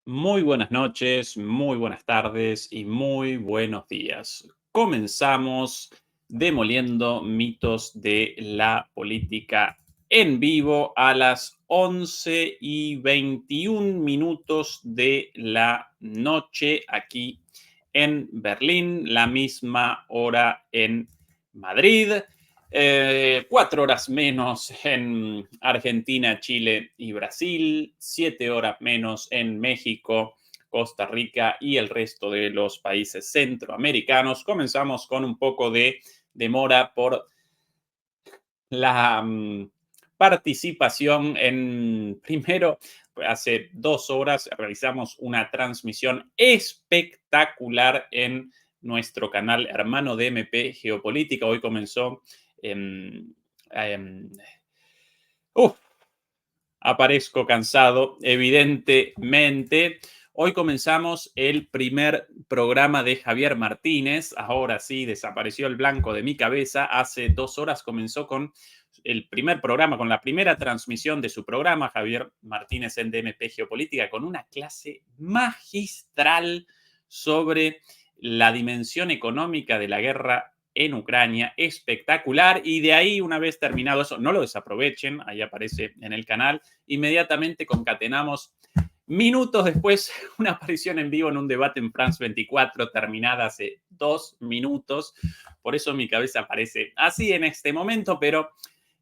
Muy buenas noches, muy buenas tardes y muy buenos días. Comenzamos demoliendo mitos de la política en vivo a las 11:21 de la noche aquí en Berlín, la misma hora en Madrid. 4 horas menos en Argentina, Chile y Brasil, 7 horas menos en México, Costa Rica y el resto de los países centroamericanos. Comenzamos con un poco de demora por la participación en, primero, hace 2 horas realizamos una transmisión espectacular en nuestro canal hermano de MP Geopolítica. Hoy comenzó em, em, uf, aparezco cansado, evidentemente. Hoy comenzamos el primer programa de Javier Martínez. Ahora sí, desapareció el blanco de mi cabeza. Hace 2 horas comenzó con el primer programa, con la primera transmisión de su programa, Javier Martínez en DMP Geopolítica, con una clase magistral sobre la dimensión económica de la guerra en Ucrania, espectacular. Y de ahí, una vez terminado eso, no lo desaprovechen, ahí aparece en el canal, inmediatamente concatenamos minutos después una aparición en vivo en un debate en France 24 terminada hace 2 minutos. Por eso mi cabeza aparece así en este momento, pero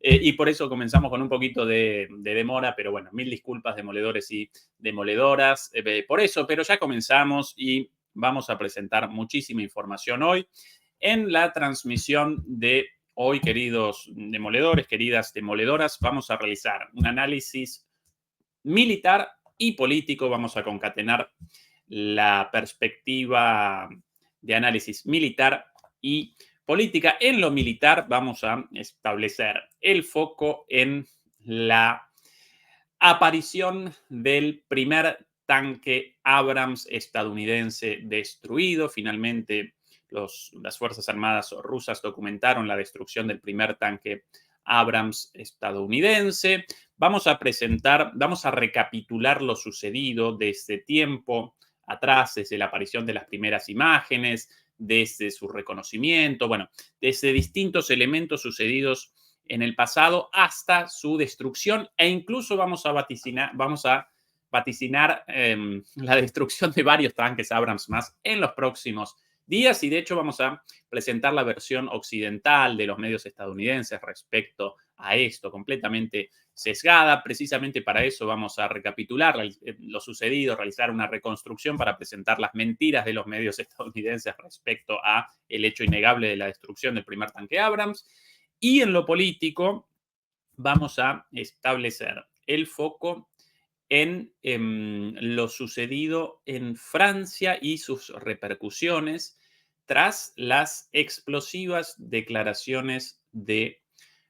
y por eso comenzamos con un poquito de demora, pero bueno, mil disculpas demoledores y demoledoras por eso, pero ya comenzamos y vamos a presentar muchísima información hoy en la transmisión de hoy, queridos demoledores, queridas demoledoras. Vamos a realizar un análisis militar y político. Vamos a concatenar la perspectiva de análisis militar y política. En lo militar vamos a establecer el foco en la aparición del primer tanque Abrams estadounidense destruido. Finalmente, las Fuerzas Armadas rusas documentaron la destrucción del primer tanque Abrams estadounidense. Vamos a recapitular lo sucedido desde tiempo atrás, desde la aparición de las primeras imágenes, desde su reconocimiento, bueno, desde distintos elementos sucedidos en el pasado hasta su destrucción e incluso vamos a vaticinar la destrucción de varios tanques Abrams más en los próximos días y de hecho vamos a presentar la versión occidental de los medios estadounidenses respecto a esto, completamente sesgada. Precisamente para eso vamos a recapitular lo sucedido, realizar una reconstrucción para presentar las mentiras de los medios estadounidenses respecto a el hecho innegable de la destrucción del primer tanque Abrams. Y en lo político vamos a establecer el foco en lo sucedido en Francia y sus repercusiones tras las explosivas declaraciones de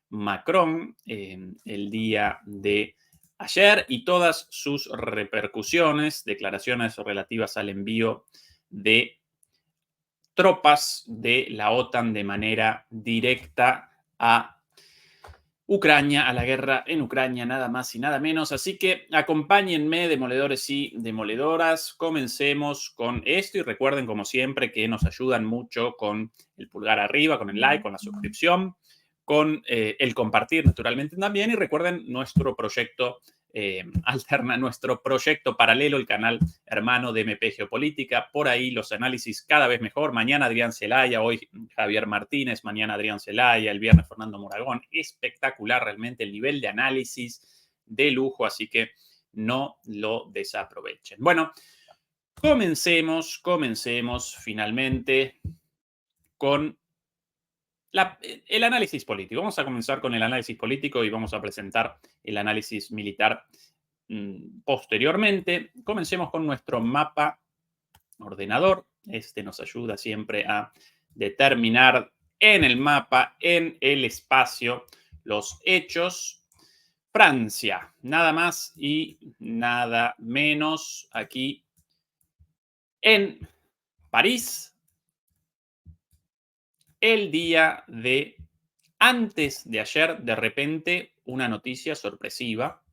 Macron el día de ayer y todas sus repercusiones, declaraciones relativas al envío de tropas de la OTAN de manera directa a Ucrania, a la guerra en Ucrania, nada más y nada menos. Así que acompáñenme, demoledores y demoledoras. Comencemos con esto y recuerden, como siempre, que nos ayudan mucho con el pulgar arriba, con el like, con la suscripción, con el compartir, naturalmente también. Y recuerden nuestro proyecto alterna, nuestro proyecto paralelo, el canal hermano de MP Geopolítica. Por ahí los análisis cada vez mejor. Mañana Adrián Celaya, hoy Javier Martínez, mañana Adrián Celaya, el viernes Fernando Moragón. Espectacular realmente el nivel de análisis de lujo, así que no lo desaprovechen. Bueno, comencemos finalmente con el análisis político. Vamos a comenzar con el análisis político y vamos a presentar el análisis militar posteriormente. Comencemos con nuestro mapa ordenador. Este nos ayuda siempre a determinar en el mapa, en el espacio, los hechos. Francia, nada más y nada menos aquí en París, el día de antes de ayer, de repente, una noticia sorpresiva,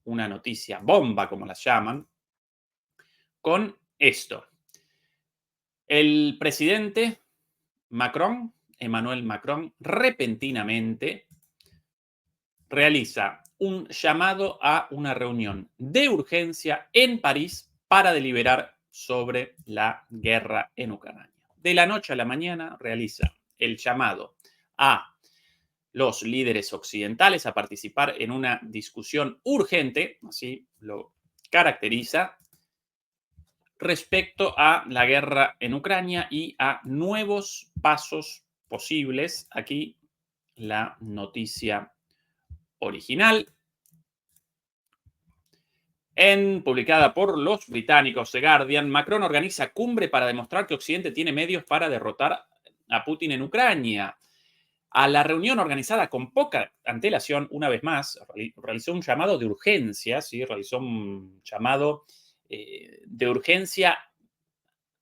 una noticia bomba, como las llaman, con esto. El presidente Macron, Emmanuel Macron, repentinamente realiza un llamado a una reunión de urgencia en París para deliberar sobre la guerra en Ucrania. De la noche a la mañana realiza el llamado a los líderes occidentales a participar en una discusión urgente, así lo caracteriza, respecto a la guerra en Ucrania y a nuevos pasos posibles. Aquí la noticia original, publicada por los británicos The Guardian. Macron organiza cumbre para demostrar que Occidente tiene medios para derrotar a Putin en Ucrania. A la reunión organizada con poca antelación, una vez más, realizó un llamado de urgencia, ¿sí? Realizó un llamado de urgencia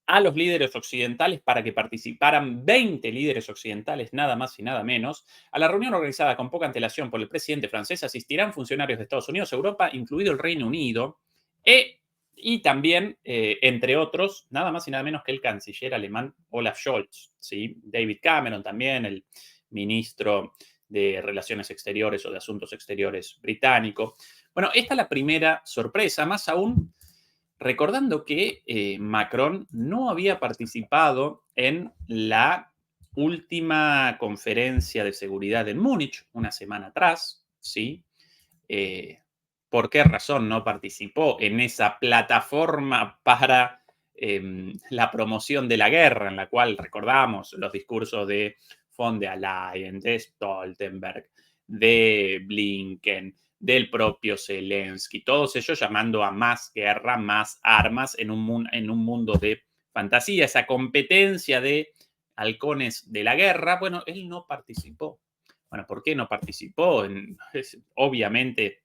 a los líderes occidentales para que participaran 20 líderes occidentales, nada más y nada menos. A la reunión organizada con poca antelación por el presidente francés asistirán funcionarios de Estados Unidos, Europa, incluido el Reino Unido, y también, entre otros, nada más y nada menos que el canciller alemán Olaf Scholz, ¿sí? David Cameron también, el ministro de Relaciones Exteriores o de Asuntos Exteriores británico. Bueno, esta es la primera sorpresa, más aún recordando que Macron no había participado en la última conferencia de seguridad en Múnich, una semana atrás, ¿sí? Eh, ¿Por qué razón no participó en esa plataforma para la promoción de la guerra, en la cual recordamos los discursos de von der Leyen, de Stoltenberg, de Blinken, del propio Zelensky, todos ellos llamando a más guerra, más armas en un mundo de fantasía, esa competencia de halcones de la guerra? Bueno, él no participó. Bueno, ¿por qué no participó? Obviamente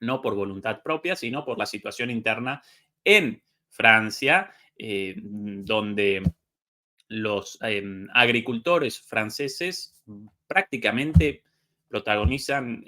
no por voluntad propia, sino por la situación interna en Francia, donde los agricultores franceses prácticamente protagonizan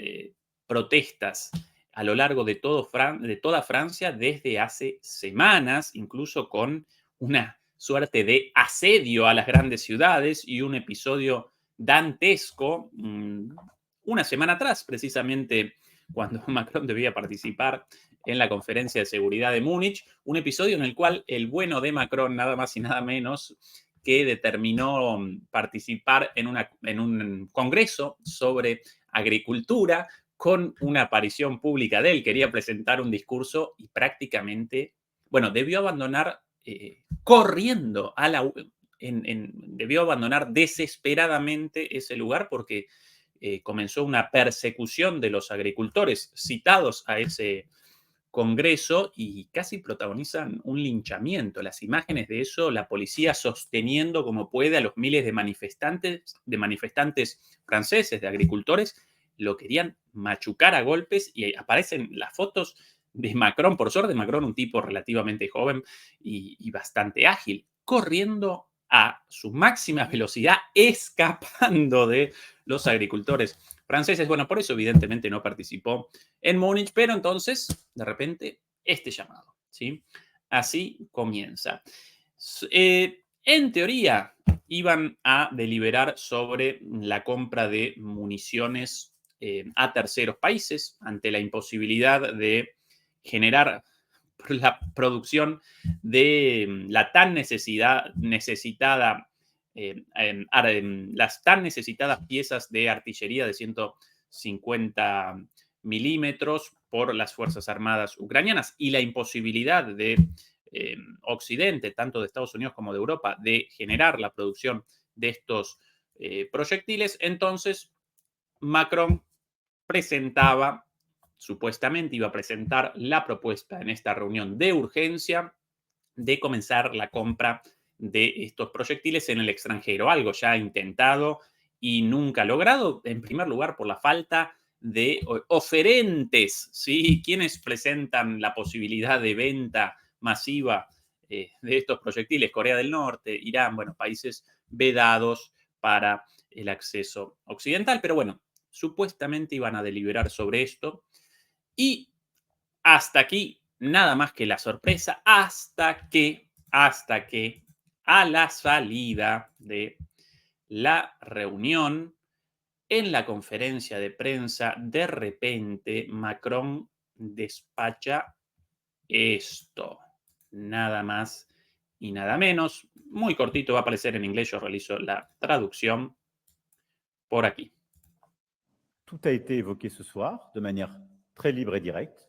protestas a lo largo de toda Francia desde hace semanas, incluso con una suerte de asedio a las grandes ciudades y un episodio dantesco una semana atrás, precisamente cuando Macron debía participar en la conferencia de seguridad de Múnich, un episodio en el cual el bueno de Macron, nada más y nada menos, que determinó participar en un congreso sobre agricultura con una aparición pública de él. Quería presentar un discurso y prácticamente, bueno, debió abandonar corriendo debió abandonar desesperadamente ese lugar porque comenzó una persecución de los agricultores citados a ese congreso y casi protagonizan un linchamiento. Las imágenes de eso, la policía sosteniendo como puede a los miles de manifestantes franceses, de agricultores, lo querían machucar a golpes y aparecen las fotos de Macron, por suerte Macron, un tipo relativamente joven y bastante ágil, corriendo a su máxima velocidad, escapando de los agricultores franceses. Bueno, por eso evidentemente no participó en Múnich, pero entonces, de repente, este llamado, ¿sí? Así comienza. En teoría, iban a deliberar sobre la compra de municiones a terceros países ante la imposibilidad de generar la producción de la tan necesitada las tan necesitadas piezas de artillería de 150 milímetros por las Fuerzas Armadas ucranianas y la imposibilidad de Occidente, tanto de Estados Unidos como de Europa, de generar la producción de estos proyectiles. Entonces, Macron presentaba, supuestamente iba a presentar la propuesta en esta reunión de urgencia de comenzar la compra de estos proyectiles en el extranjero, algo ya intentado y nunca logrado, en primer lugar por la falta de oferentes, ¿sí? Quienes presentan la posibilidad de venta masiva de estos proyectiles? Corea del Norte, Irán, bueno, países vedados para el acceso occidental, pero bueno, supuestamente iban a deliberar sobre esto y hasta aquí nada más que la sorpresa hasta que a la salida de la reunión, en la conferencia de prensa, de repente Macron despacha esto, nada más y nada menos. Muy cortito, va a aparecer en inglés, yo realizo la traducción por aquí. Tout a été évoqué ce soir de manière très libre et directe.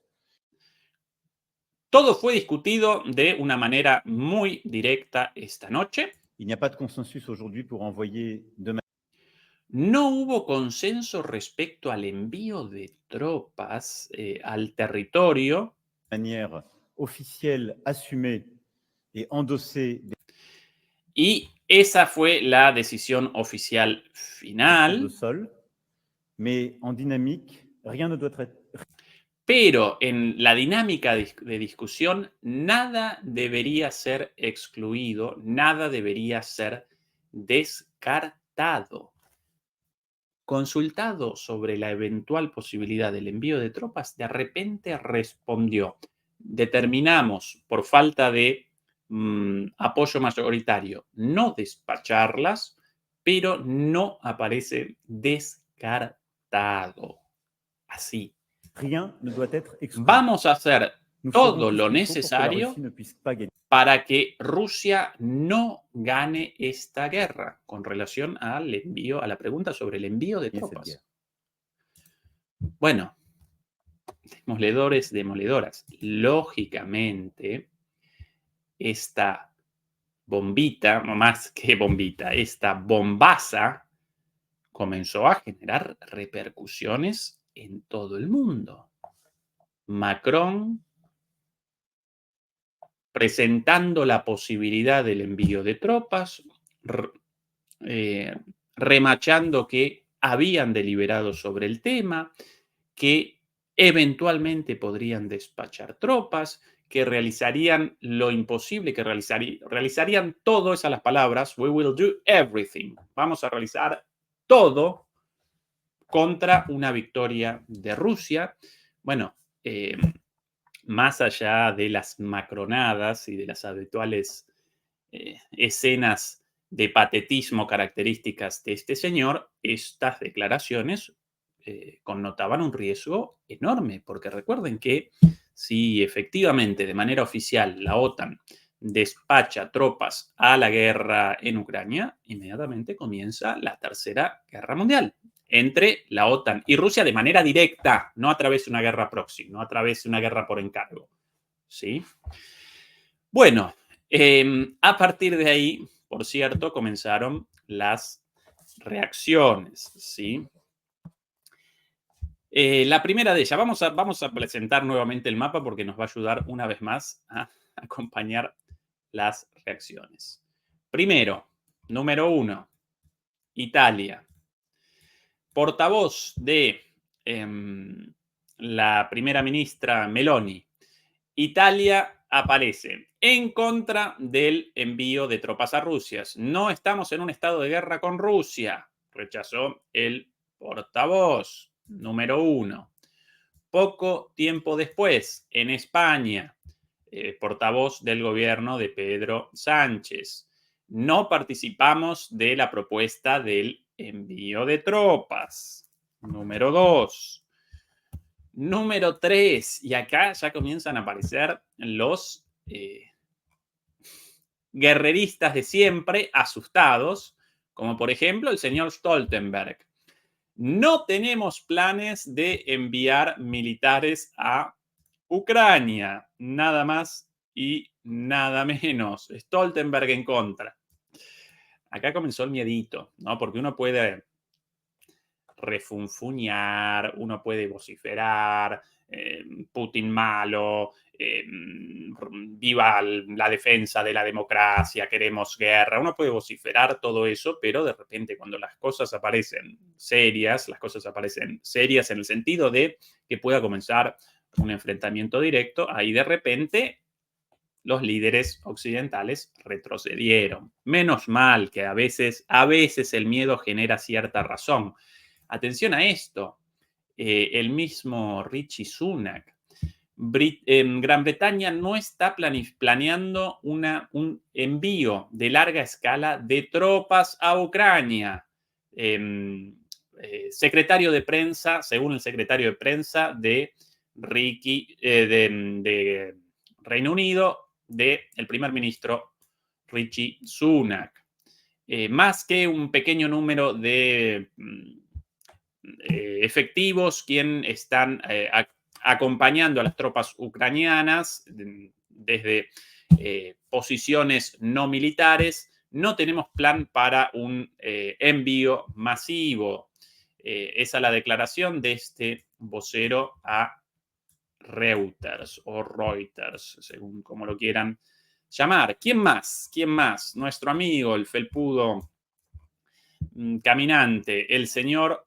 Todo fue discutido de una manera muy directa esta noche. Il n'y a pas de consensus aujourd'hui pour envoyer de No hubo consenso respecto al envío de tropas al territorio manière officielle, assumée et endossée des y esa fue la decisión oficial forces de final. sol, mais en dynamique, rien ne doit être Pero en la dinámica de discusión, nada debería ser excluido, nada debería ser descartado. Consultado sobre la eventual posibilidad del envío de tropas, de repente respondió: determinamos, por falta de apoyo mayoritario, no despacharlas, pero no aparece descartado. Así. rien ne doit être exclu. Vamos a hacer Nous ferons todo tout ce lo qu'il faut pour que la necesario Russie ne puisse pas gagner para que Rusia no gane esta guerra, con relación al envío, a la pregunta sobre el envío de cette tropas. guerre. Bueno, demoledores, demoledoras. Lógicamente, esta bombita, no más que bombita, esta bombaza comenzó a generar repercusiones en todo el mundo. Macron presentando la posibilidad del envío de tropas, remachando que habían deliberado sobre el tema, que eventualmente podrían despachar tropas, que realizarían lo imposible, que realizarían todo, esas las palabras, we will do everything. Vamos a realizar todo contra una victoria de Rusia. Bueno, más allá de las macronadas y de las habituales escenas de patetismo características de este señor, estas declaraciones connotaban un riesgo enorme, porque recuerden que si efectivamente de manera oficial la OTAN despacha tropas a la guerra en Ucrania, inmediatamente comienza la Tercera Guerra Mundial entre la OTAN y Rusia de manera directa, no a través de una guerra proxy, no a través de una guerra por encargo. ¿Sí? Bueno, a partir de ahí, por cierto, comenzaron las reacciones, ¿sí? La primera de ellas, vamos a presentar nuevamente el mapa porque nos va a ayudar una vez más a acompañar las reacciones. Primero, número 1, Italia. Portavoz de la primera ministra Meloni, Italia aparece en contra del envío de tropas a Rusia. No estamos en un estado de guerra con Rusia, rechazó el portavoz número 1. Poco tiempo después, en España, portavoz del gobierno de Pedro Sánchez, no participamos de la propuesta del envío de tropas. Número 2. Número 3, y acá ya comienzan a aparecer los guerreristas de siempre asustados, como por ejemplo el señor Stoltenberg. No tenemos planes de enviar militares a Ucrania, nada más y nada menos. Stoltenberg en contra. Acá comenzó el miedito, ¿no? Porque uno puede refunfuñar, uno puede vociferar, Putin malo, viva la defensa de la democracia, queremos guerra, uno puede vociferar todo eso, pero de repente cuando las cosas aparecen serias, las cosas aparecen serias en el sentido de que pueda comenzar un enfrentamiento directo, ahí de repente los líderes occidentales retrocedieron. Menos mal que a veces el miedo genera cierta razón. Atención a esto, el mismo Rishi Sunak Gran Bretaña no está planeando un envío de larga escala de tropas a Ucrania. Secretario de prensa, según el secretario de prensa de Reino Unido, del primer ministro Rishi Sunak. Más que un pequeño número de efectivos quien están acompañando a las tropas ucranianas desde posiciones no militares, no tenemos plan para un envío masivo. Esa es la declaración de este vocero a Reuters o Reuters, según como lo quieran llamar. ¿Quién más? ¿Quién más? Nuestro amigo, el felpudo caminante, el señor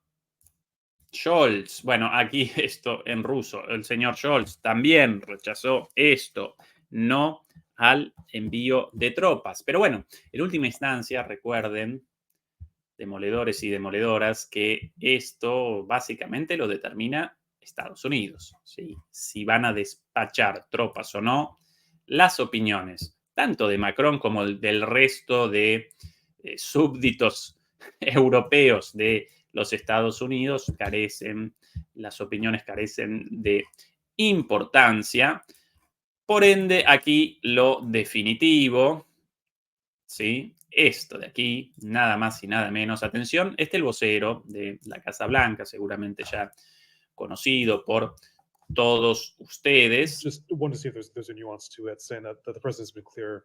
Scholz. Bueno, aquí esto en ruso. El señor Scholz también rechazó esto, no al envío de tropas. Pero bueno, en última instancia, recuerden, demoledores y demoledoras, que esto básicamente lo determina Estados Unidos, ¿sí? Si van a despachar tropas o no, las opiniones, tanto de Macron como del resto de súbditos europeos de los Estados Unidos, las opiniones carecen de importancia. Por ende, aquí lo definitivo, ¿sí? Esto de aquí, nada más y nada menos. Atención, este es el vocero de la Casa Blanca, seguramente ya conocido por todos ustedes. Just want to see if there's a nuance to it, saying that the president's been clear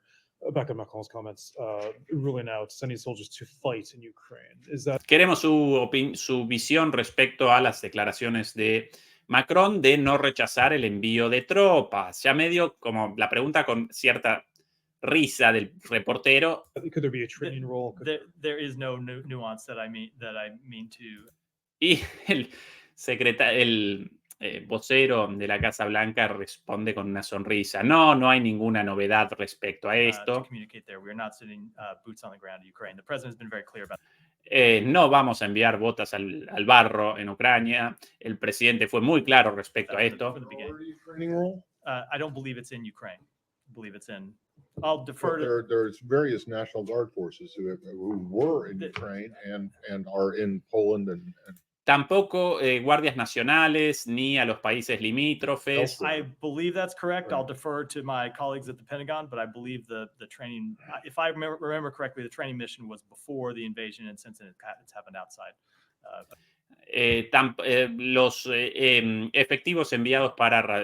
back in Macron's comments, ruling out sending soldiers to fight in Ukraine. Is that... Queremos su visión respecto a las declaraciones de Macron de no rechazar el envío de tropas. Ya medio como la pregunta con cierta risa del reportero. Could there be a training role? There is no nuance that I mean to. Y el vocero de la Casa Blanca responde con una sonrisa. No hay ninguna novedad respecto a esto. No vamos a enviar botas al barro en Ucrania. El presidente fue muy claro respecto a esto. I don't believe it's in Ukraine. I believe it's in. I'll defer to. There's various National Guard forces who were in Ukraine and are in Poland and Tampoco guardias nacionales ni a los países limítrofes. I believe that's correct. I'll defer to my colleagues at the Pentagon, but I believe the training, if I remember correctly, the training mission was before the invasion, and since it's happened outside. Los efectivos enviados para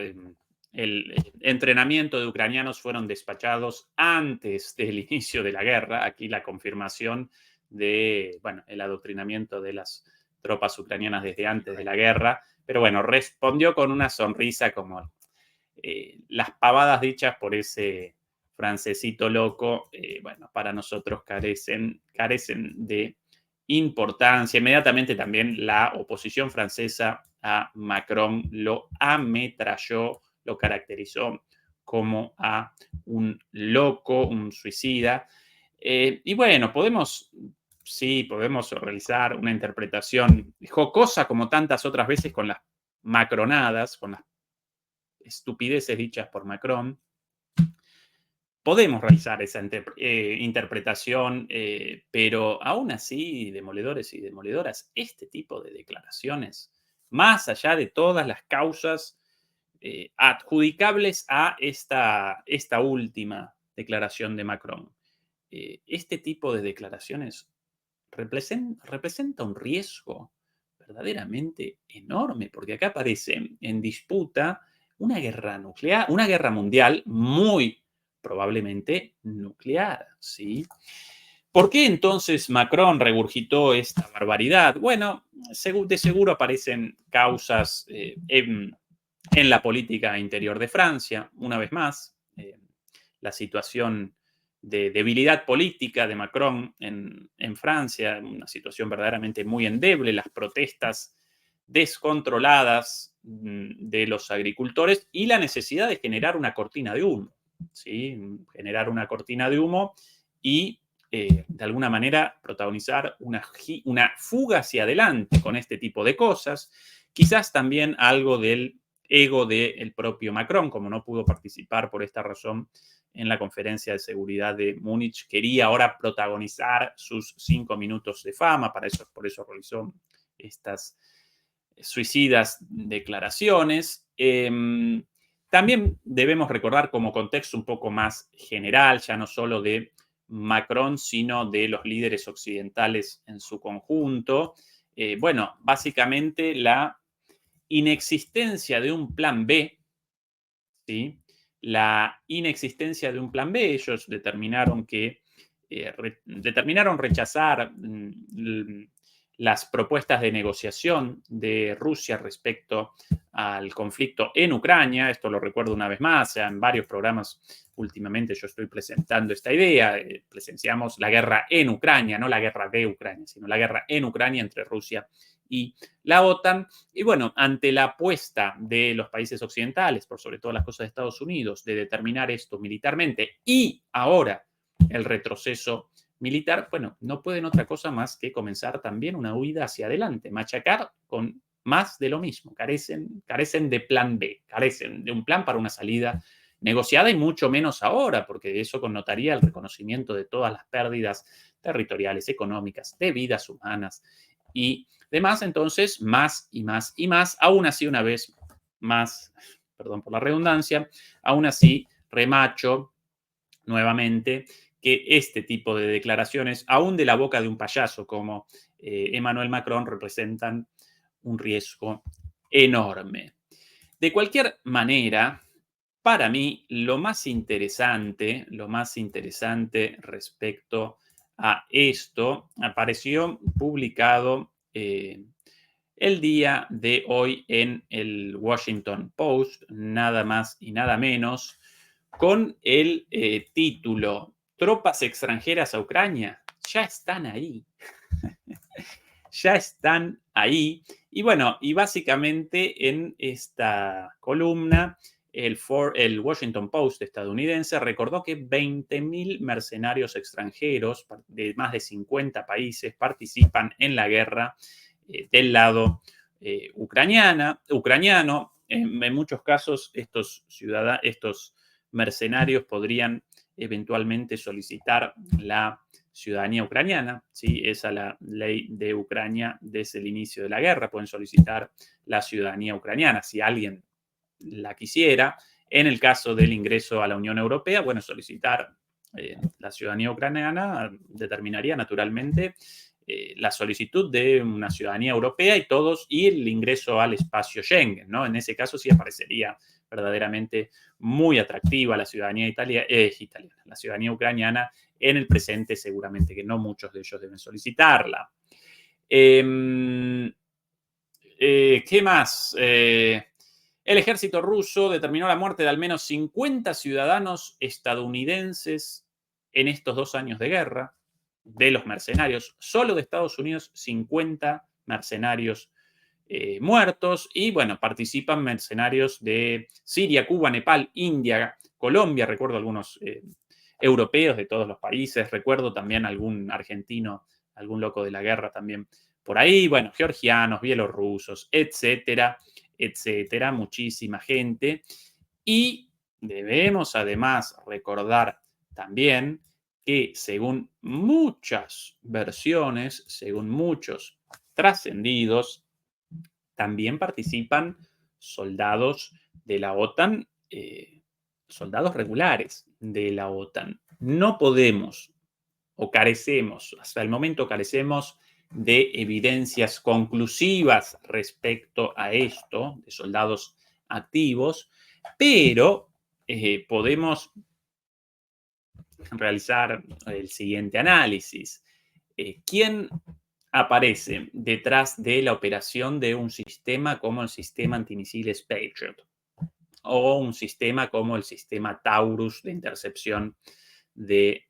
el entrenamiento de ucranianos fueron despachados antes del inicio de la guerra. Aquí la confirmación de, el adoctrinamiento de las tropas ucranianas desde antes de la guerra, pero bueno, respondió con una sonrisa como las pavadas dichas por ese francesito loco, para nosotros carecen de importancia. Inmediatamente también la oposición francesa a Macron lo ametralló, lo caracterizó como a un loco, un suicida. Y bueno, podemos realizar una interpretación jocosa como tantas otras veces con las macronadas, con las estupideces dichas por Macron. Podemos realizar esa interpretación, pero aún así, demoledores y demoledoras, este tipo de declaraciones, más allá de todas las causas adjudicables a esta última declaración de Macron, este tipo de declaraciones representa un riesgo verdaderamente enorme, porque acá aparece en disputa una guerra nuclear, una guerra mundial muy probablemente nuclear, ¿sí? ¿Por qué entonces Macron regurgitó esta barbaridad? Bueno, de seguro aparecen causas en la política interior de Francia, una vez más, la situación de debilidad política de Macron en Francia, una situación verdaderamente muy endeble, las protestas descontroladas de los agricultores y la necesidad de generar una cortina de humo, ¿sí? Generar una cortina de humo y de alguna manera protagonizar una fuga hacia adelante con este tipo de cosas. Quizás también algo del ego del propio Macron, como no pudo participar por esta razón en la conferencia de seguridad de Múnich, quería ahora protagonizar sus 5 minutos de fama, por eso realizó estas suicidas declaraciones. También debemos recordar como contexto un poco más general, ya no solo de Macron, sino de los líderes occidentales en su conjunto. Bueno, básicamente la inexistencia de un plan B, ¿sí? La inexistencia de un plan B, ellos determinaron rechazar las propuestas de negociación de Rusia respecto al conflicto en Ucrania. Esto lo recuerdo una vez más, en varios programas últimamente yo estoy presentando esta idea. Presenciamos la guerra en Ucrania, no la guerra de Ucrania, sino la guerra en Ucrania entre Rusia y la OTAN. Y bueno, ante la apuesta de los países occidentales, por sobre todas las cosas de Estados Unidos, de determinar esto militarmente y ahora el retroceso militar, bueno, no pueden otra cosa más que comenzar también una huida hacia adelante, machacar con más de lo mismo. Carecen de plan B, carecen de un plan para una salida negociada y mucho menos ahora, porque eso connotaría el reconocimiento de todas las pérdidas territoriales, económicas, de vidas humanas y demás. Entonces, más y más y más, aún así una vez más, perdón por la redundancia, aún así remacho nuevamente que este tipo de declaraciones, aún de la boca de un payaso como Emmanuel Macron, representan un riesgo enorme. De cualquier manera, para mí, lo más interesante respecto a esto apareció publicado el día de hoy en el Washington Post, nada más y nada menos, con el título "Tropas extranjeras a Ucrania ya están ahí". Ya están ahí. Y bueno, y básicamente en esta columna, el Washington Post estadounidense recordó que 20.000 mercenarios extranjeros de más de 50 países participan en la guerra del lado ucraniano. En muchos casos, estos mercenarios podrían eventualmente solicitar la ciudadanía ucraniana, ¿sí? Esa es la ley de Ucrania desde el inicio de la guerra. Pueden solicitar la ciudadanía ucraniana si alguien la quisiera. En el caso del ingreso a la Unión Europea, bueno, solicitar la ciudadanía ucraniana determinaría naturalmente la solicitud de una ciudadanía europea y el ingreso al espacio Schengen, ¿no? En ese caso sí aparecería verdaderamente muy atractiva la ciudadanía italiana, la ciudadanía ucraniana. En el presente seguramente que no muchos de ellos deben solicitarla. ¿Qué más? El ejército ruso determinó la muerte de al menos 50 ciudadanos estadounidenses en estos 2 años de guerra de los mercenarios. Solo de Estados Unidos, 50 mercenarios muertos. Y bueno, participan mercenarios de Siria, Cuba, Nepal, India, Colombia. Recuerdo algunos europeos de todos los países. Recuerdo también algún argentino, algún loco de la guerra también por ahí. Bueno, georgianos, bielorrusos, etcétera, etcétera. Muchísima gente. Y debemos además recordar también que según muchas versiones, según muchos trascendidos, también participan soldados de la OTAN, soldados regulares de la OTAN. No podemos o carecemos, hasta el momento carecemos de evidencias conclusivas respecto a esto, de soldados activos, pero podemos realizar el siguiente análisis. ¿Quién aparece detrás de la operación de un sistema como el sistema antimisiles Patriot o un sistema como el sistema Taurus de intercepción de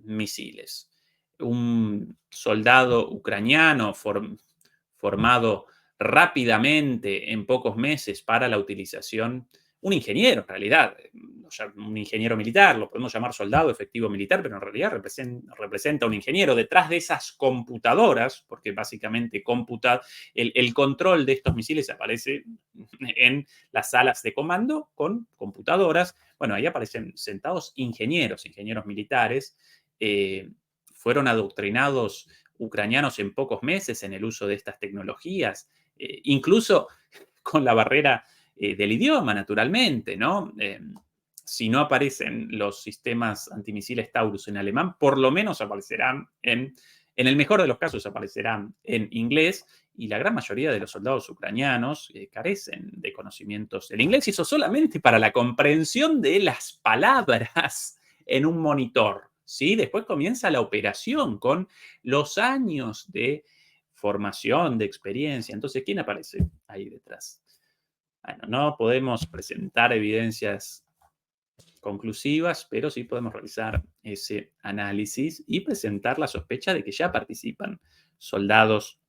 misiles? Un soldado ucraniano formado rápidamente en pocos meses para la utilización un ingeniero en realidad, un ingeniero militar, lo podemos llamar soldado efectivo militar, pero en realidad representa un ingeniero detrás de esas computadoras, porque básicamente el control de estos misiles aparece en las salas de comando con computadoras. Bueno, ahí aparecen sentados ingenieros militares. Fueron adoctrinados ucranianos en pocos meses en el uso de estas tecnologías, incluso con la barrera del idioma, naturalmente, ¿no? Si no aparecen los sistemas antimisiles Taurus en alemán, por lo menos aparecerán en el mejor de los casos aparecerán en inglés, y la gran mayoría de los soldados ucranianos carecen de conocimientos del inglés, y eso solamente para la comprensión de las palabras en un monitor, ¿sí? Después comienza la operación con los años de formación, de experiencia. Entonces, ¿quién aparece ahí detrás? Bueno, no podemos presentar evidencias conclusivas, pero sí podemos realizar ese análisis y presentar la sospecha de que ya participan soldados,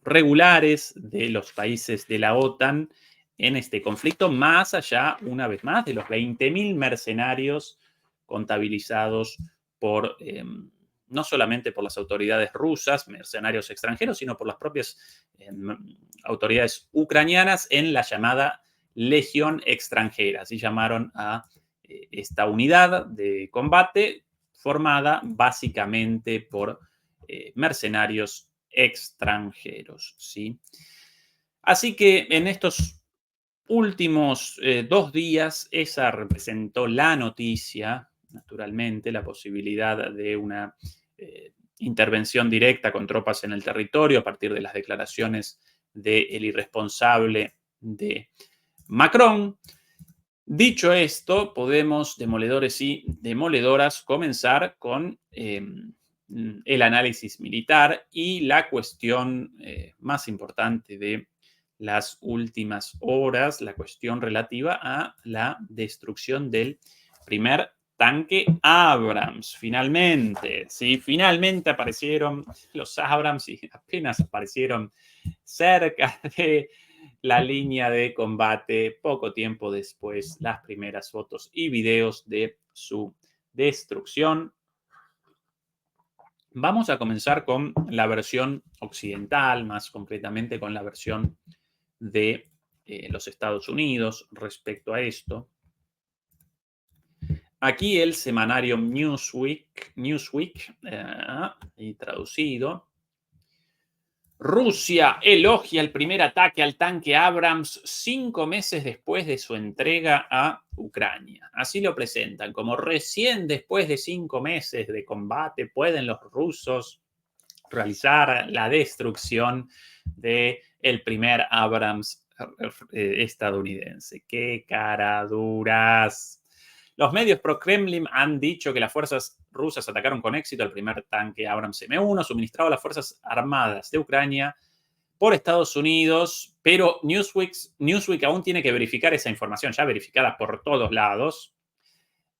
regulares de los países de la OTAN en este conflicto, más allá, una vez más, de los 20.000 mercenarios contabilizados por no solamente por las autoridades rusas, mercenarios extranjeros, sino por las propias autoridades ucranianas en la llamada Legión Extranjera. Así llamaron a esta unidad de combate formada básicamente por mercenarios extranjeros, ¿sí? Así que en estos últimos 2 días, esa representó la noticia, naturalmente, la posibilidad de una intervención directa con tropas en el territorio a partir de las declaraciones del irresponsable de Macron. Dicho esto, podemos, demoledores y demoledoras, comenzar con el análisis militar y la cuestión más importante de las últimas horas, la cuestión relativa a la destrucción del primer tanque Abrams. Finalmente, sí, finalmente aparecieron los Abrams y apenas aparecieron cerca de la línea de combate. Poco tiempo después, las primeras fotos y videos de su destrucción. Vamos a comenzar con la versión occidental, más concretamente con la versión de los Estados Unidos respecto a esto. Aquí el semanario Newsweek y traducido. Rusia elogia el primer ataque al tanque Abrams 5 meses después de su entrega a Ucrania. Así lo presentan, como recién después de 5 meses de combate pueden los rusos realizar la destrucción del primer Abrams estadounidense. ¡Qué caraduras! Los medios pro-Kremlin han dicho que las fuerzas rusas atacaron con éxito el primer tanque Abrams M1 suministrado a las Fuerzas Armadas de Ucrania por Estados Unidos, pero Newsweek aún tiene que verificar esa información, ya verificada por todos lados.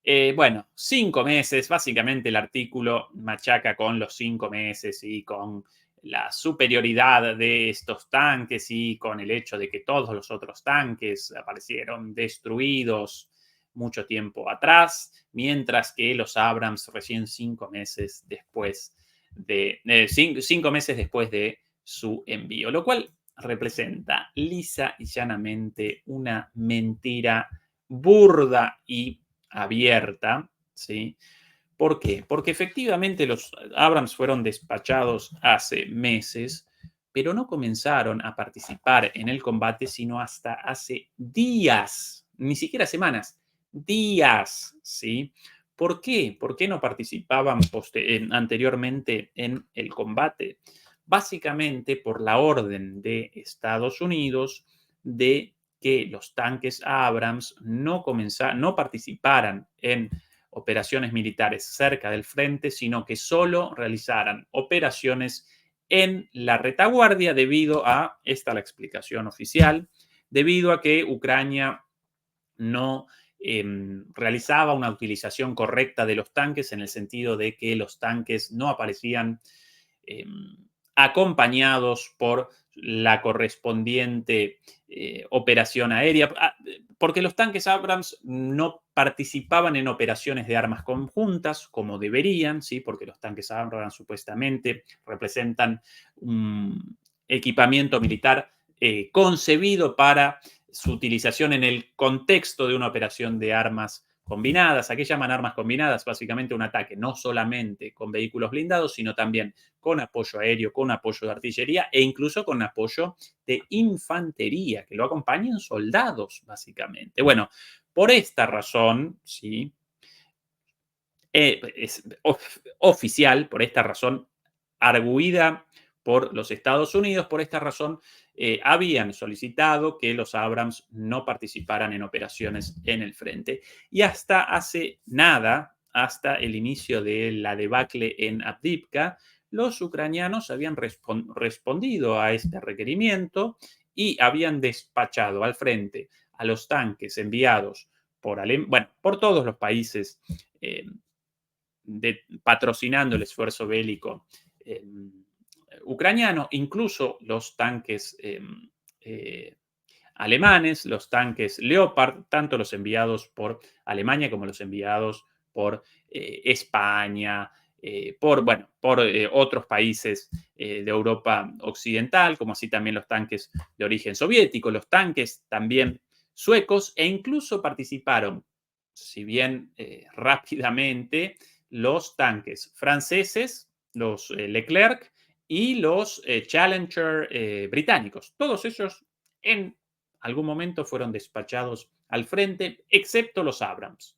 5 meses, básicamente el artículo machaca con los 5 meses y con la superioridad de estos tanques y con el hecho de que todos los otros tanques aparecieron destruidos mucho tiempo atrás, mientras que los Abrams recién 5 meses después de 5 meses después de su envío, lo cual representa lisa y llanamente una mentira burda y abierta, ¿sí? ¿Por qué? Porque efectivamente los Abrams fueron despachados hace meses, pero no comenzaron a participar en el combate sino hasta hace días, ni siquiera semanas, días, ¿sí? ¿Por qué? ¿Por qué no participaban anteriormente en el combate? Básicamente por la orden de Estados Unidos de que los tanques Abrams no participaran en operaciones militares cerca del frente, sino que solo realizaran operaciones en la retaguardia debido a, esta la explicación oficial, debido a que Ucrania no realizaba una utilización correcta de los tanques en el sentido de que los tanques no aparecían acompañados por la correspondiente operación aérea, porque los tanques Abrams no participaban en operaciones de armas conjuntas como deberían, ¿sí? Porque los tanques Abrams supuestamente representan un equipamiento militar concebido para su utilización en el contexto de una operación de armas combinadas. ¿A qué llaman armas combinadas? Básicamente un ataque no solamente con vehículos blindados, sino también con apoyo aéreo, con apoyo de artillería e incluso con apoyo de infantería, que lo acompañan soldados, básicamente. Bueno, por esta razón, ¿sí? Es oficial, por esta razón, arguida por los Estados Unidos, por esta razón, habían solicitado que los Abrams no participaran en operaciones en el frente. Y hasta hace nada, hasta el inicio de la debacle en Avdiivka, los ucranianos habían respondido a este requerimiento y habían despachado al frente a los tanques enviados por todos los países patrocinando el esfuerzo bélico ucraniano, incluso los tanques alemanes, los tanques Leopard, tanto los enviados por Alemania como los enviados por España, por otros países de Europa Occidental, como así también los tanques de origen soviético, los tanques también suecos, e incluso participaron, si bien rápidamente, los tanques franceses, los Leclerc y los Challenger británicos. Todos ellos en algún momento fueron despachados al frente, excepto los Abrams,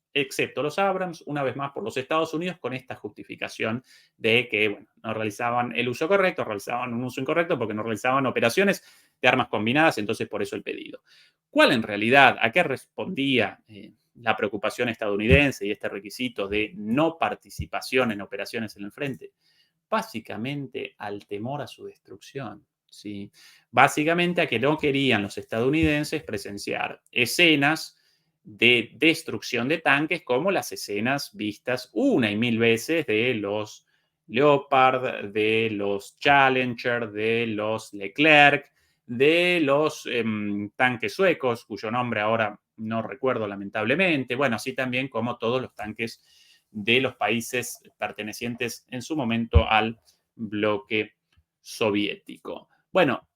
una vez más por los Estados Unidos, con esta justificación de que no realizaban el uso correcto, realizaban un uso incorrecto porque no realizaban operaciones de armas combinadas, entonces por eso el pedido. ¿Cuál en realidad, a qué respondía la preocupación estadounidense y este requisito de no participación en operaciones en el frente? Básicamente al temor a su destrucción, ¿sí? Básicamente a que no querían los estadounidenses presenciar escenas de destrucción de tanques como las escenas vistas una y mil veces de los Leopard, de los Challenger, de los Leclerc, de los tanques suecos, cuyo nombre ahora no recuerdo lamentablemente, bueno, así también como todos los tanques de los países pertenecientes en su momento al bloque soviético. Bueno,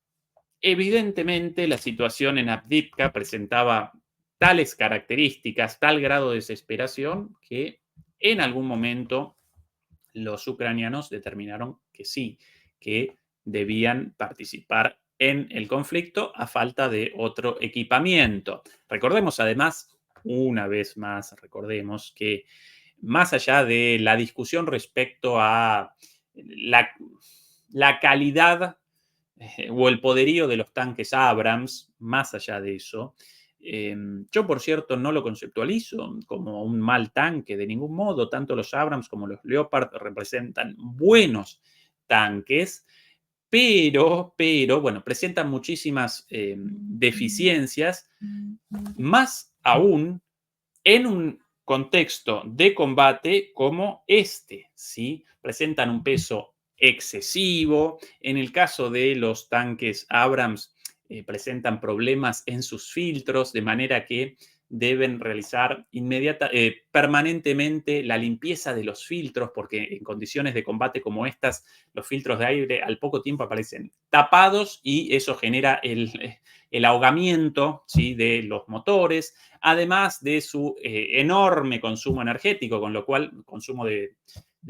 evidentemente la situación en Avdiivka presentaba tales características, tal grado de desesperación, que en algún momento los ucranianos determinaron que sí, que debían participar en el conflicto a falta de otro equipamiento. Recordemos además, una vez más, recordemos que más allá de la discusión respecto a la calidad o el poderío de los tanques Abrams, más allá de eso, yo, por cierto, no lo conceptualizo como un mal tanque de ningún modo. Tanto los Abrams como los Leopard representan buenos tanques, pero bueno, presentan muchísimas deficiencias, más aún en un contexto de combate como este, ¿sí? Presentan un peso excesivo. En el caso de los tanques Abrams, presentan problemas en sus filtros, de manera que deben realizar permanentemente la limpieza de los filtros, porque en condiciones de combate como estas, los filtros de aire al poco tiempo aparecen tapados y eso genera el ahogamiento, ¿sí?, de los motores, además de su enorme consumo energético, con lo cual, consumo de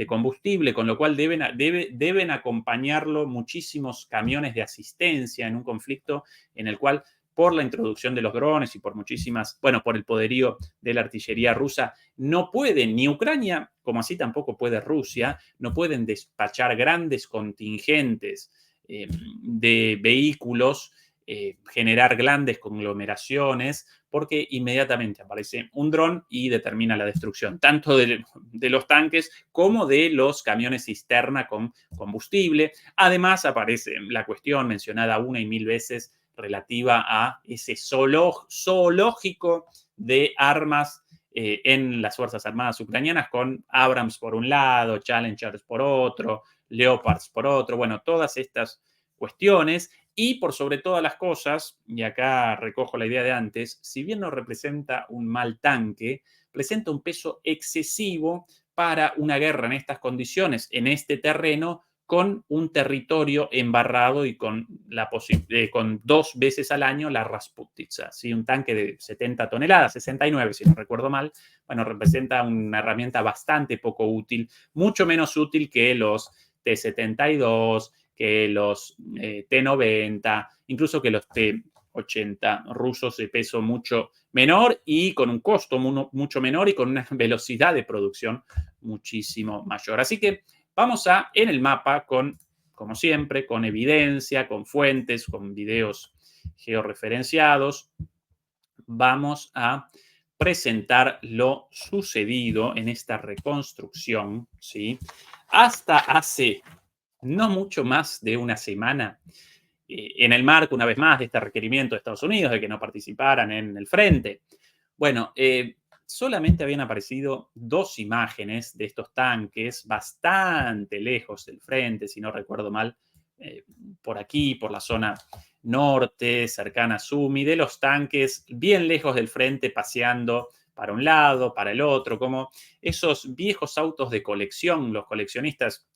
combustible, con lo cual deben acompañarlo muchísimos camiones de asistencia en un conflicto en el cual, por la introducción de los drones y por por el poderío de la artillería rusa, no puede ni Ucrania, como así tampoco puede Rusia, no pueden despachar grandes contingentes de vehículos, generar grandes conglomeraciones, porque inmediatamente aparece un dron y determina la destrucción, tanto de los tanques como de los camiones cisterna con combustible. Además, aparece la cuestión mencionada una y mil veces relativa a ese zoológico de armas en las Fuerzas Armadas ucranianas, con Abrams por un lado, Challengers por otro, Leopards por otro, bueno, todas estas cuestiones, Y por sobre todas las cosas, y acá recojo la idea de antes, si bien no representa un mal tanque, presenta un peso excesivo para una guerra en estas condiciones, en este terreno, con un territorio embarrado y con 2 veces al año la Rasputitsa, ¿sí? Un tanque de 70 toneladas, 69 si no recuerdo mal, bueno, representa una herramienta bastante poco útil, mucho menos útil que los T-72, que los T-90, incluso que los T-80 rusos de peso mucho menor y con un costo mucho menor y con una velocidad de producción muchísimo mayor. Así que vamos en el mapa como siempre, con evidencia, con fuentes, con videos georreferenciados, vamos a presentar lo sucedido en esta reconstrucción, ¿sí? Hasta hace no mucho más de una semana, en el marco, una vez más, de este requerimiento de Estados Unidos de que no participaran en el frente. Bueno, solamente habían aparecido 2 imágenes de estos tanques bastante lejos del frente, si no recuerdo mal, por aquí, por la zona norte, cercana a Sumi, de los tanques bien lejos del frente, paseando para un lado, para el otro, como esos viejos autos de colección. Los coleccionistas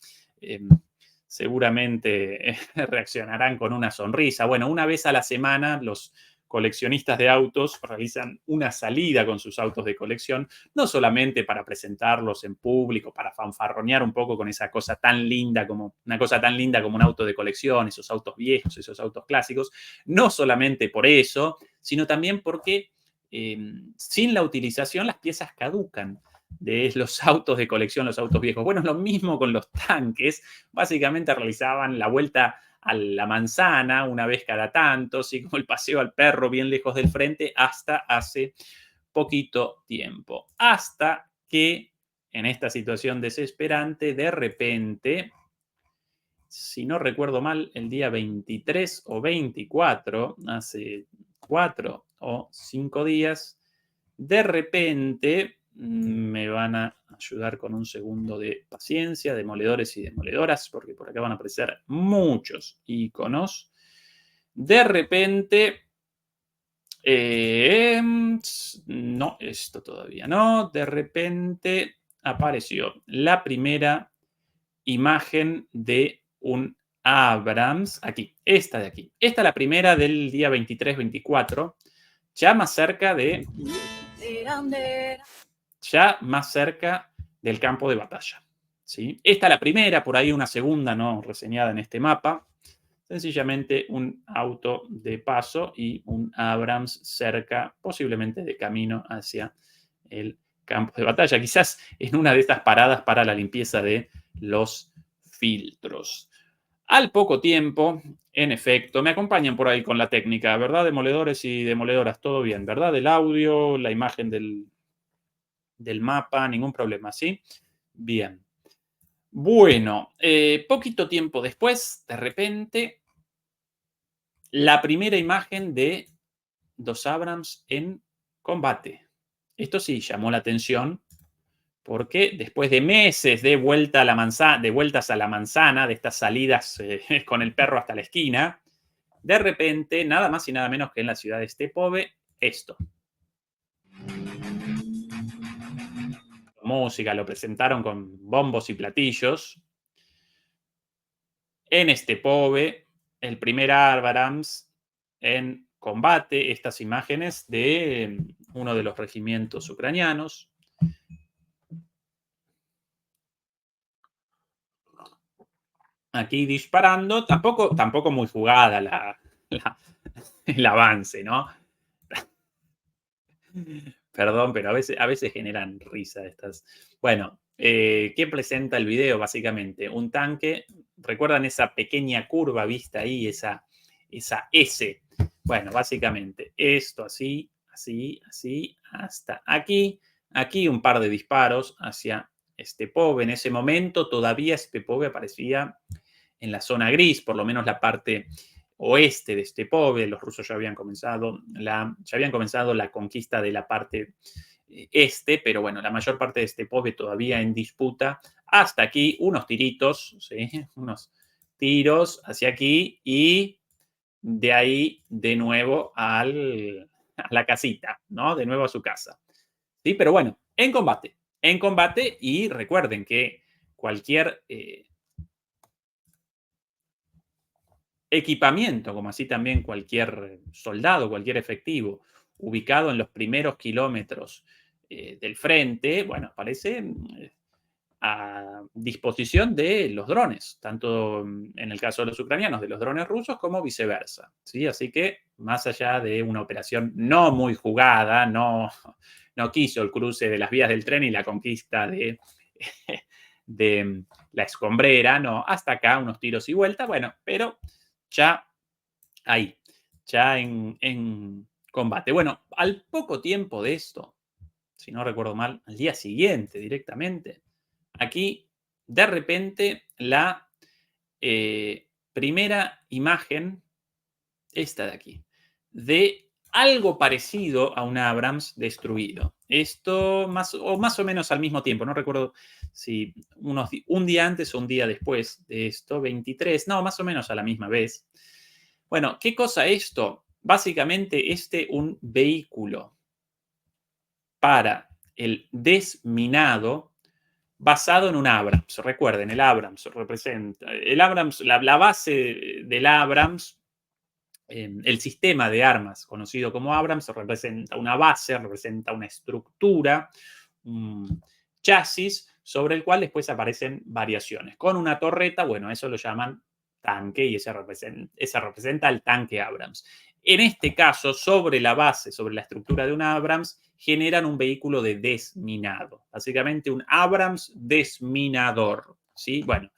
seguramente reaccionarán con una sonrisa. Bueno, una vez a la semana los coleccionistas de autos realizan una salida con sus autos de colección, no solamente para presentarlos en público, para fanfarronear un poco con esa cosa tan linda como una cosa tan linda como un auto de colección, esos autos viejos, esos autos clásicos, no solamente por eso, sino también porque sin la utilización las piezas caducan de los autos de colección, los autos viejos. Bueno, es lo mismo con los tanques. Básicamente realizaban la vuelta a la manzana una vez cada tanto, así como el paseo al perro bien lejos del frente, hasta hace poquito tiempo. Hasta que en esta situación desesperante, de repente, si no recuerdo mal, el día 23 o 24, hace 4 o 5 días, de repente me van a ayudar con un segundo de paciencia, demoledores y demoledoras, porque por acá van a aparecer muchos iconos. De repente, no, esto todavía no. De repente apareció la primera imagen de un Abrams, aquí, esta de aquí. Esta es la primera del día 23-24, ya más cerca del campo de batalla, ¿sí? Esta es la primera, por ahí una segunda no reseñada en este mapa. Sencillamente un auto de paso y un Abrams cerca, posiblemente de camino hacia el campo de batalla, quizás en una de estas paradas para la limpieza de los filtros. Al poco tiempo, en efecto, me acompañan por ahí con la técnica, ¿verdad? Demoledores y demoledoras, todo bien, ¿verdad? El audio, la imagen del mapa, ningún problema, ¿sí? Bien. Bueno, poquito tiempo después, de repente, la primera imagen de 2 Abrams en combate. Esto sí llamó la atención porque después de meses de vueltas a la manzana, de estas salidas con el perro hasta la esquina, de repente, nada más y nada menos que en la ciudad de Stepove, esto. Música, lo presentaron con bombos y platillos. En Stepove, el primer Abrams en combate, estas imágenes de uno de los regimientos ucranianos. Aquí disparando, tampoco muy jugada el avance, ¿no? Perdón, pero a veces generan risa estas. Bueno, ¿qué presenta el video? Básicamente, un tanque. ¿Recuerdan esa pequeña curva vista ahí? Esa S. Bueno, básicamente, esto así, así, así, hasta aquí. Aquí un par de disparos hacia Stepove. En ese momento todavía Stepove aparecía en la zona gris, por lo menos la parte oeste de Stepove. Los rusos ya habían comenzado la conquista de la parte este, pero bueno, la mayor parte de Stepove todavía en disputa. Hasta aquí unos tiritos, ¿sí? Unos tiros hacia aquí y de ahí de nuevo a la casita, ¿no? De nuevo a su casa. ¿Sí? Pero bueno, en combate, y recuerden que cualquier equipamiento, como así también cualquier soldado, cualquier efectivo ubicado en los primeros kilómetros del frente, bueno, aparece a disposición de los drones, tanto en el caso de los ucranianos, de los drones rusos, como viceversa. ¿Sí? Así que, más allá de una operación no muy jugada, no quiso el cruce de las vías del tren y la conquista de la escombrera, no, hasta acá unos tiros y vuelta, bueno, pero ya ahí, ya en combate. Bueno, al poco tiempo de esto, si no recuerdo mal, al día siguiente directamente, aquí de repente la primera imagen, esta de aquí, de algo parecido a un Abrams destruido. Esto más o menos al mismo tiempo, no recuerdo si un día antes o un día después de esto, 23, no, más o menos a la misma vez. Bueno, ¿qué cosa esto? Básicamente un vehículo para el desminado basado en un Abrams. Recuerden, el Abrams representa, la base del Abrams, el sistema de armas conocido como Abrams representa una base, representa una estructura, un chasis sobre el cual después aparecen variaciones. Con una torreta, bueno, eso lo llaman tanque y esa representa el tanque Abrams. En este caso, sobre la base, sobre la estructura de un Abrams, generan un vehículo de desminado. Básicamente un Abrams desminador. ¿Sí? Bueno,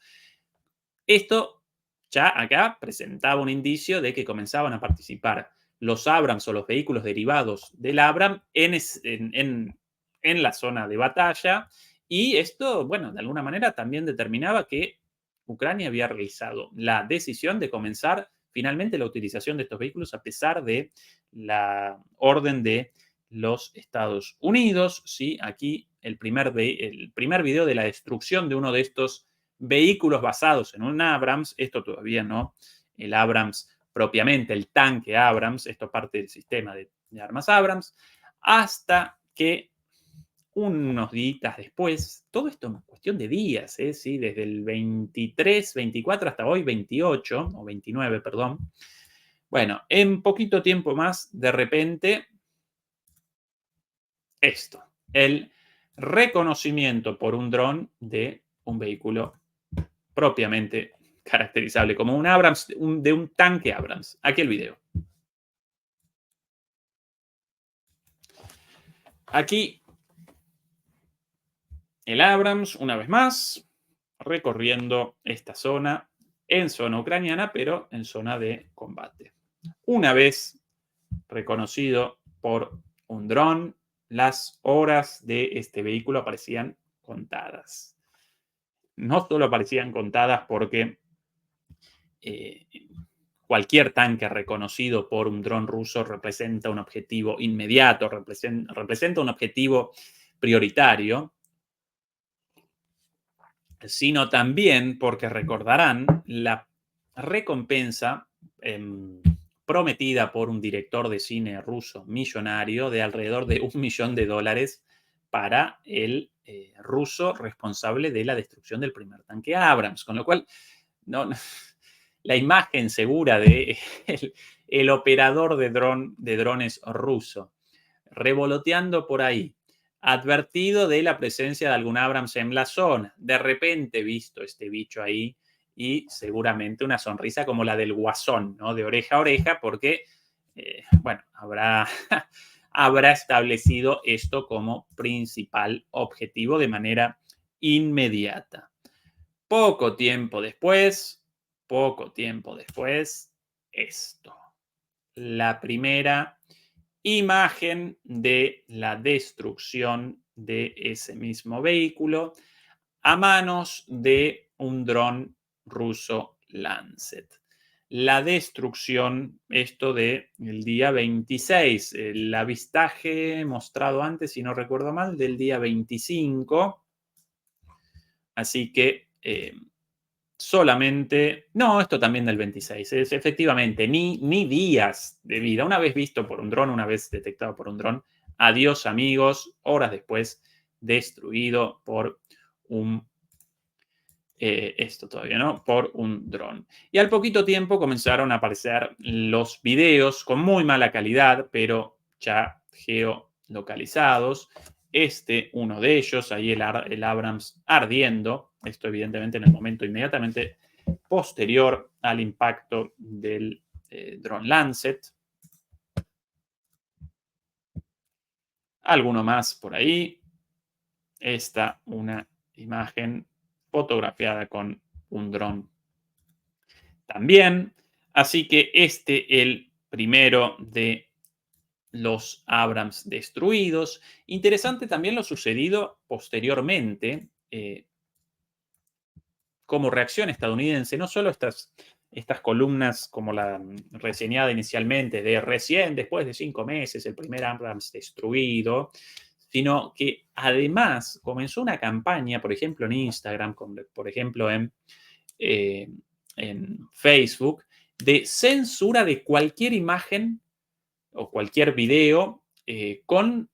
esto ya acá presentaba un indicio de que comenzaban a participar los Abrams o los vehículos derivados del Abrams en la zona de batalla. Y esto, bueno, de alguna manera también determinaba que Ucrania había realizado la decisión de comenzar finalmente la utilización de estos vehículos a pesar de la orden de los Estados Unidos. ¿Sí? Aquí el primer video de la destrucción de uno de estos vehículos basados en un Abrams, esto todavía no, el Abrams propiamente, el tanque Abrams, esto parte del sistema de armas Abrams, hasta que unos días después, todo esto en cuestión de días, ¿sí? Desde el 23, 24 hasta hoy 28, o 29, perdón. Bueno, en poquito tiempo más, de repente, esto, el reconocimiento por un dron de un vehículo propiamente caracterizable como un Abrams, de un tanque Abrams. Aquí el video. Aquí el Abrams, una vez más, recorriendo esta zona, en zona ucraniana, pero en zona de combate. Una vez reconocido por un dron, las horas de este vehículo aparecían contadas. No solo aparecían contadas porque cualquier tanque reconocido por un dron ruso representa un objetivo inmediato, representa un objetivo prioritario, sino también porque recordarán la recompensa prometida por un director de cine ruso millonario de alrededor de $1 millón para el ruso responsable de la destrucción del primer tanque Abrams, con lo cual la imagen segura de el operador de drones ruso revoloteando por ahí, advertido de la presencia de algún Abrams en la zona, de repente visto este bicho ahí y seguramente una sonrisa como la del Guasón, ¿no? De oreja a oreja, porque, bueno, habrá establecido esto como principal objetivo de manera inmediata. Poco tiempo después, esto. La primera imagen de la destrucción de ese mismo vehículo a manos de un dron ruso Lancet. La destrucción, esto del día 26, el avistaje mostrado antes, si no recuerdo mal, del día 25. Así que solamente, no, esto también del 26, es efectivamente, ni días de vida. Una vez visto por un dron, una vez detectado por un dron, adiós amigos, horas después destruido por un, esto todavía no, por un dron. Y al poquito tiempo comenzaron a aparecer los videos con muy mala calidad, pero ya geolocalizados. Uno de ellos, ahí el Abrams ardiendo, esto evidentemente en el momento inmediatamente posterior al impacto del dron Lancet. Alguno más por ahí. Esta, una imagen fotografiada con un dron también. Así que el primero de los Abrams destruidos. Interesante también lo sucedido posteriormente como reacción estadounidense, no solo estas columnas como la reseñada inicialmente de recién después de 5 meses el primer Abrams destruido, sino que además comenzó una campaña, por ejemplo en Instagram, por ejemplo en Facebook, de censura de cualquier imagen o cualquier video con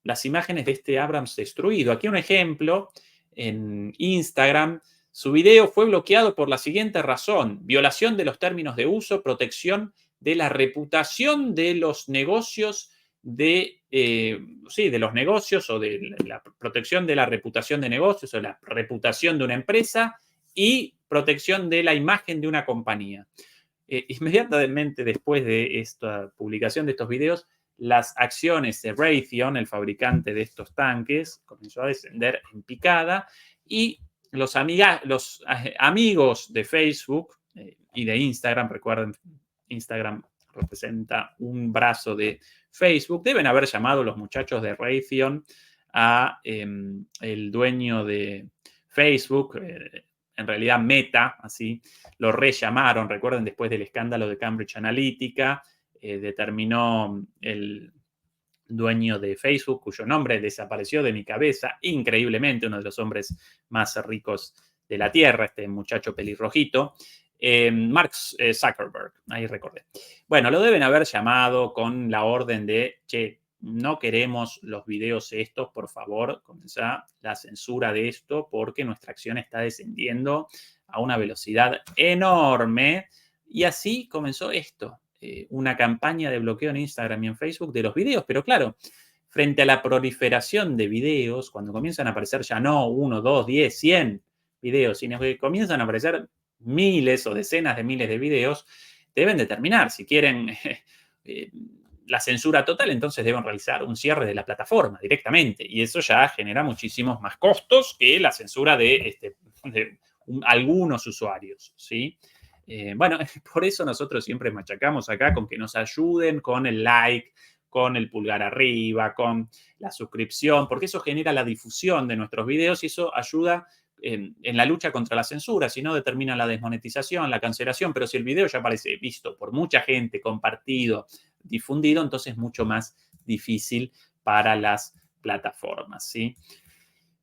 las imágenes de este Abrams destruido. Aquí un ejemplo, en Instagram, su video fue bloqueado por la siguiente razón: violación de los términos de uso, protección de la reputación de los negocios de los negocios o de la protección de la reputación de negocios o la reputación de una empresa y protección de la imagen de una compañía. Inmediatamente después de esta publicación de estos videos, las acciones de Raytheon, el fabricante de estos tanques, comenzó a descender en picada y los amigos de Facebook y de Instagram, recuerden, Instagram representa un brazo de Facebook, deben haber llamado los muchachos de Raytheon a el dueño de Facebook, en realidad Meta, así lo rellamaron. Recuerden, después del escándalo de Cambridge Analytica, determinó el dueño de Facebook, cuyo nombre desapareció de mi cabeza, increíblemente, uno de los hombres más ricos de la Tierra, este muchacho pelirrojito, Mark Zuckerberg, ahí recordé. Bueno, lo deben haber llamado con la orden de, che, no queremos los videos estos, por favor, comenzá la censura de esto porque nuestra acción está descendiendo a una velocidad enorme. Y así comenzó esto, una campaña de bloqueo en Instagram y en Facebook de los videos. Pero claro, frente a la proliferación de videos, cuando comienzan a aparecer ya no 1, 2, 10, 100 videos, sino que comienzan a aparecer miles o decenas de miles de videos, deben determinar si quieren la censura total, entonces deben realizar un cierre de la plataforma directamente. Y eso ya genera muchísimos más costos que la censura de algunos usuarios, ¿sí? Bueno, por eso nosotros siempre machacamos acá con que nos ayuden con el like, con el pulgar arriba, con la suscripción, porque eso genera la difusión de nuestros videos y eso ayuda en la lucha contra la censura. Si no, determina la desmonetización, la cancelación, pero si el video ya aparece visto por mucha gente, compartido, difundido, entonces es mucho más difícil para las plataformas, ¿sí?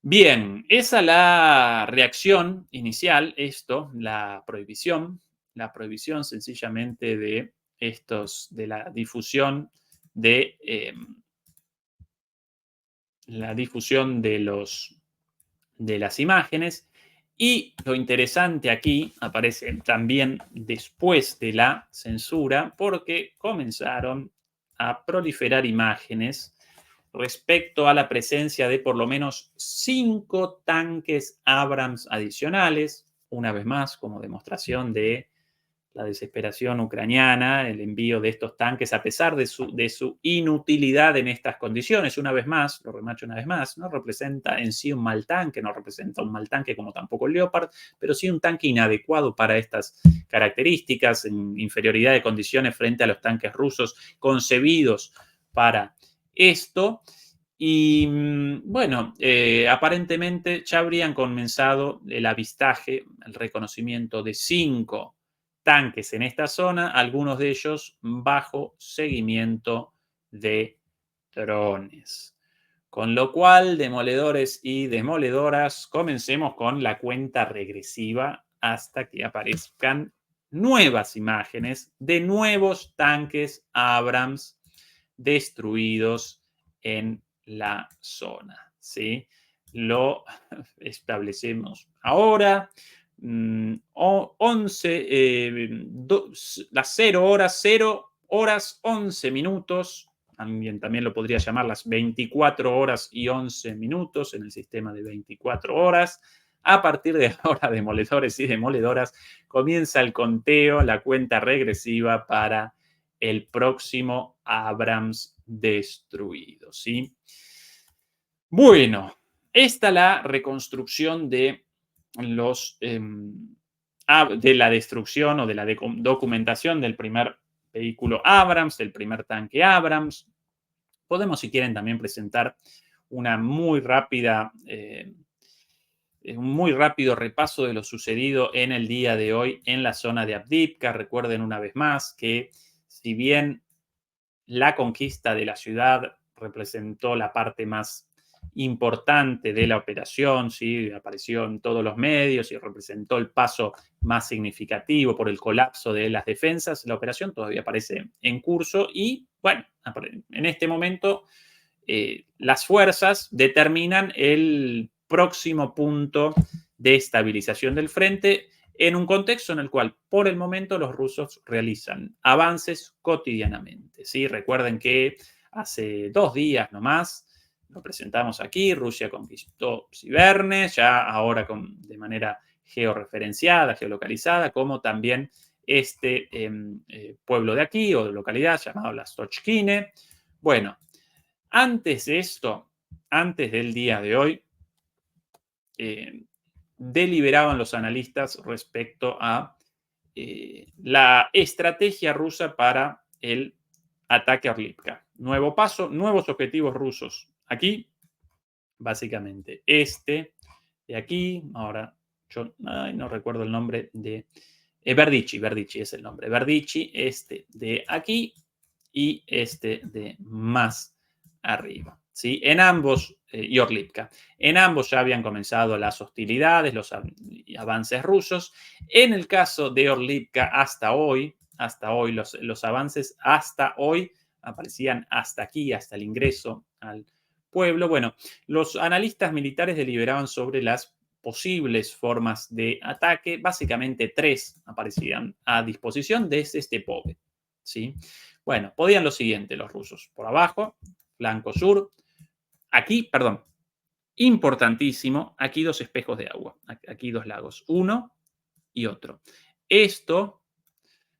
Bien, esa es la reacción inicial, la prohibición sencillamente de la difusión de las imágenes. Y lo interesante aquí aparece también después de la censura, porque comenzaron a proliferar imágenes respecto a la presencia de por lo menos 5 tanques Abrams adicionales, una vez más como demostración de la desesperación ucraniana, el envío de estos tanques, a pesar de su inutilidad en estas condiciones. Una vez más, lo remacho una vez más, no representa en sí un mal tanque, no representa un mal tanque como tampoco el Leopard, pero sí un tanque inadecuado para estas características, en inferioridad de condiciones frente a los tanques rusos concebidos para esto. Y bueno, aparentemente ya habrían comenzado el avistaje, el reconocimiento de 5 tanques en esta zona, algunos de ellos bajo seguimiento de drones. Con lo cual, demoledores y demoledoras, comencemos con la cuenta regresiva hasta que aparezcan nuevas imágenes de nuevos tanques Abrams destruidos en la zona, ¿sí? Lo establecemos ahora. 11, las 0 horas 11 minutos. También lo podría llamar las 24 horas y 11 minutos en el sistema de 24 horas. A partir de ahora, demoledores y demoledoras, comienza el conteo, la cuenta regresiva para el próximo Abrams destruido, ¿sí? Bueno, esta es la reconstrucción de de la destrucción o de la documentación del primer vehículo Abrams, del primer tanque Abrams. Podemos, si quieren, también presentar una un muy rápido repaso de lo sucedido en el día de hoy en la zona de Avdiivka. Recuerden una vez más que si bien la conquista de la ciudad representó la parte más importante de la operación, ¿sí? Apareció en todos los medios y representó el paso más significativo por el colapso de las defensas, la operación todavía parece en curso y, bueno, en este momento las fuerzas determinan el próximo punto de estabilización del frente en un contexto en el cual, por el momento, los rusos realizan avances cotidianamente, ¿sí? Recuerden que hace 2 días nomás, lo presentamos aquí, Rusia conquistó Sivernes, ya ahora de manera georreferenciada, geolocalizada, como también este pueblo de aquí o de localidad llamado Las Tochkine. Bueno, antes de esto, antes del día de hoy, deliberaban los analistas respecto a la estrategia rusa para el ataque a Orlivka. Nuevo paso, nuevos objetivos rusos. Aquí, básicamente, de aquí, ahora yo no recuerdo el nombre de Verdichi es el nombre. Verdichi, de aquí y de más arriba, ¿sí? En ambos, y Orlivka, en ambos ya habían comenzado las hostilidades, los avances rusos. En el caso de Orlivka, hasta hoy, los avances hasta hoy aparecían hasta aquí, hasta el ingreso al pueblo. Bueno, los analistas militares deliberaban sobre las posibles formas de ataque. Básicamente 3 aparecían a disposición desde Stepove, ¿sí? Bueno, podían lo siguiente los rusos. Por abajo, flanco sur. Aquí, perdón, importantísimo, aquí 2 espejos de agua. Aquí 2 lagos, uno y otro. Esto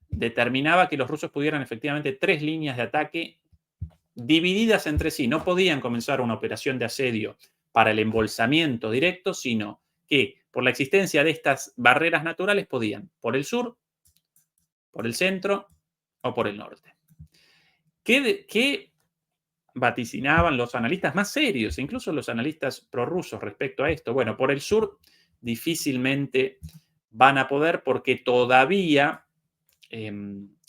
determinaba que los rusos pudieran efectivamente 3 líneas de ataque divididas entre sí. No podían comenzar una operación de asedio para el embolsamiento directo, sino que por la existencia de estas barreras naturales podían por el sur, por el centro o por el norte. ¿Qué vaticinaban los analistas más serios, incluso los analistas prorrusos respecto a esto? Bueno, por el sur difícilmente van a poder porque todavía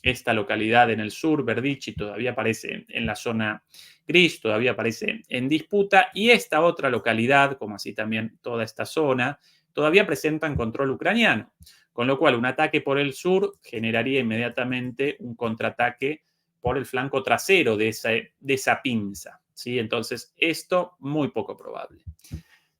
esta localidad en el sur, Verdichi, todavía aparece en la zona gris, todavía aparece en disputa, y esta otra localidad, como así también toda esta zona, todavía presentan control ucraniano, con lo cual un ataque por el sur generaría inmediatamente un contraataque por el flanco trasero de esa pinza, ¿sí? Entonces, esto muy poco probable.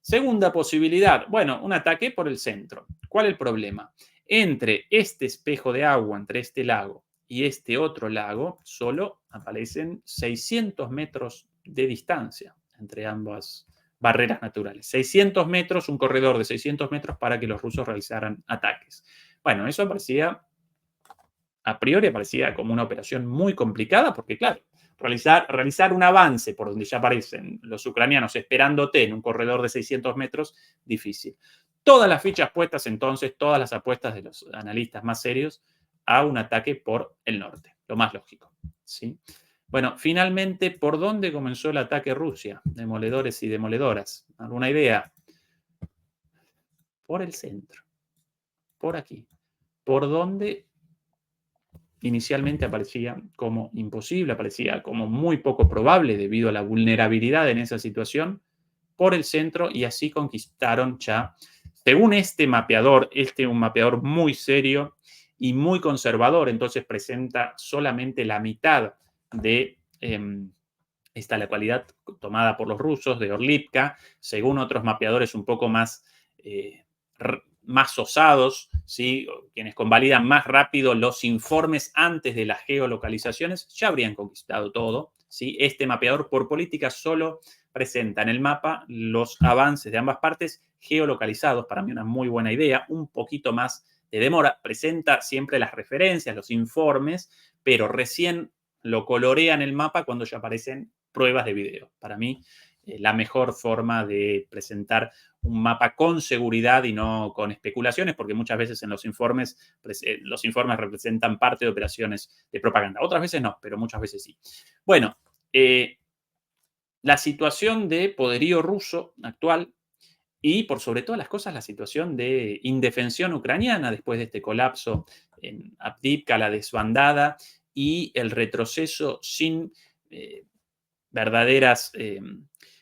Segunda posibilidad, bueno, un ataque por el centro. ¿Cuál es el problema? Entre este espejo de agua, entre este lago y este otro lago, solo aparecen 600 metros de distancia entre ambas barreras naturales. 600 metros, un corredor de 600 metros para que los rusos realizaran ataques. Bueno, eso a priori parecía como una operación muy complicada porque, claro, realizar un avance por donde ya aparecen los ucranianos esperándote en un corredor de 600 metros, difícil. Todas las fichas puestas entonces, todas las apuestas de los analistas más serios a un ataque por el norte, lo más lógico, ¿sí? Bueno, finalmente, ¿por dónde comenzó el ataque Rusia? Demoledores y demoledoras. ¿Alguna idea? Por el centro, por aquí. ¿Por dónde? Inicialmente aparecía como imposible, aparecía como muy poco probable debido a la vulnerabilidad en esa situación, por el centro, y así conquistaron ya según este mapeador, un mapeador muy serio y muy conservador, entonces presenta solamente la mitad de esta localidad tomada por los rusos, de Orlivka, según otros mapeadores un poco más, más osados, ¿sí? Quienes convalidan más rápido los informes antes de las geolocalizaciones, ya habrían conquistado todo, ¿sí? Este mapeador por política solo presenta en el mapa los avances de ambas partes geolocalizados, para mí una muy buena idea, un poquito más de demora, presenta siempre las referencias, los informes, pero recién lo colorea en el mapa cuando ya aparecen pruebas de video. Para mí, la mejor forma de presentar un mapa con seguridad y no con especulaciones, porque muchas veces en los informes representan parte de operaciones de propaganda. Otras veces no, pero muchas veces sí. Bueno, la situación de poderío ruso actual y, por sobre todas las cosas, la situación de indefensión ucraniana después de este colapso en Avdiivka, la desbandada y el retroceso sin verdaderas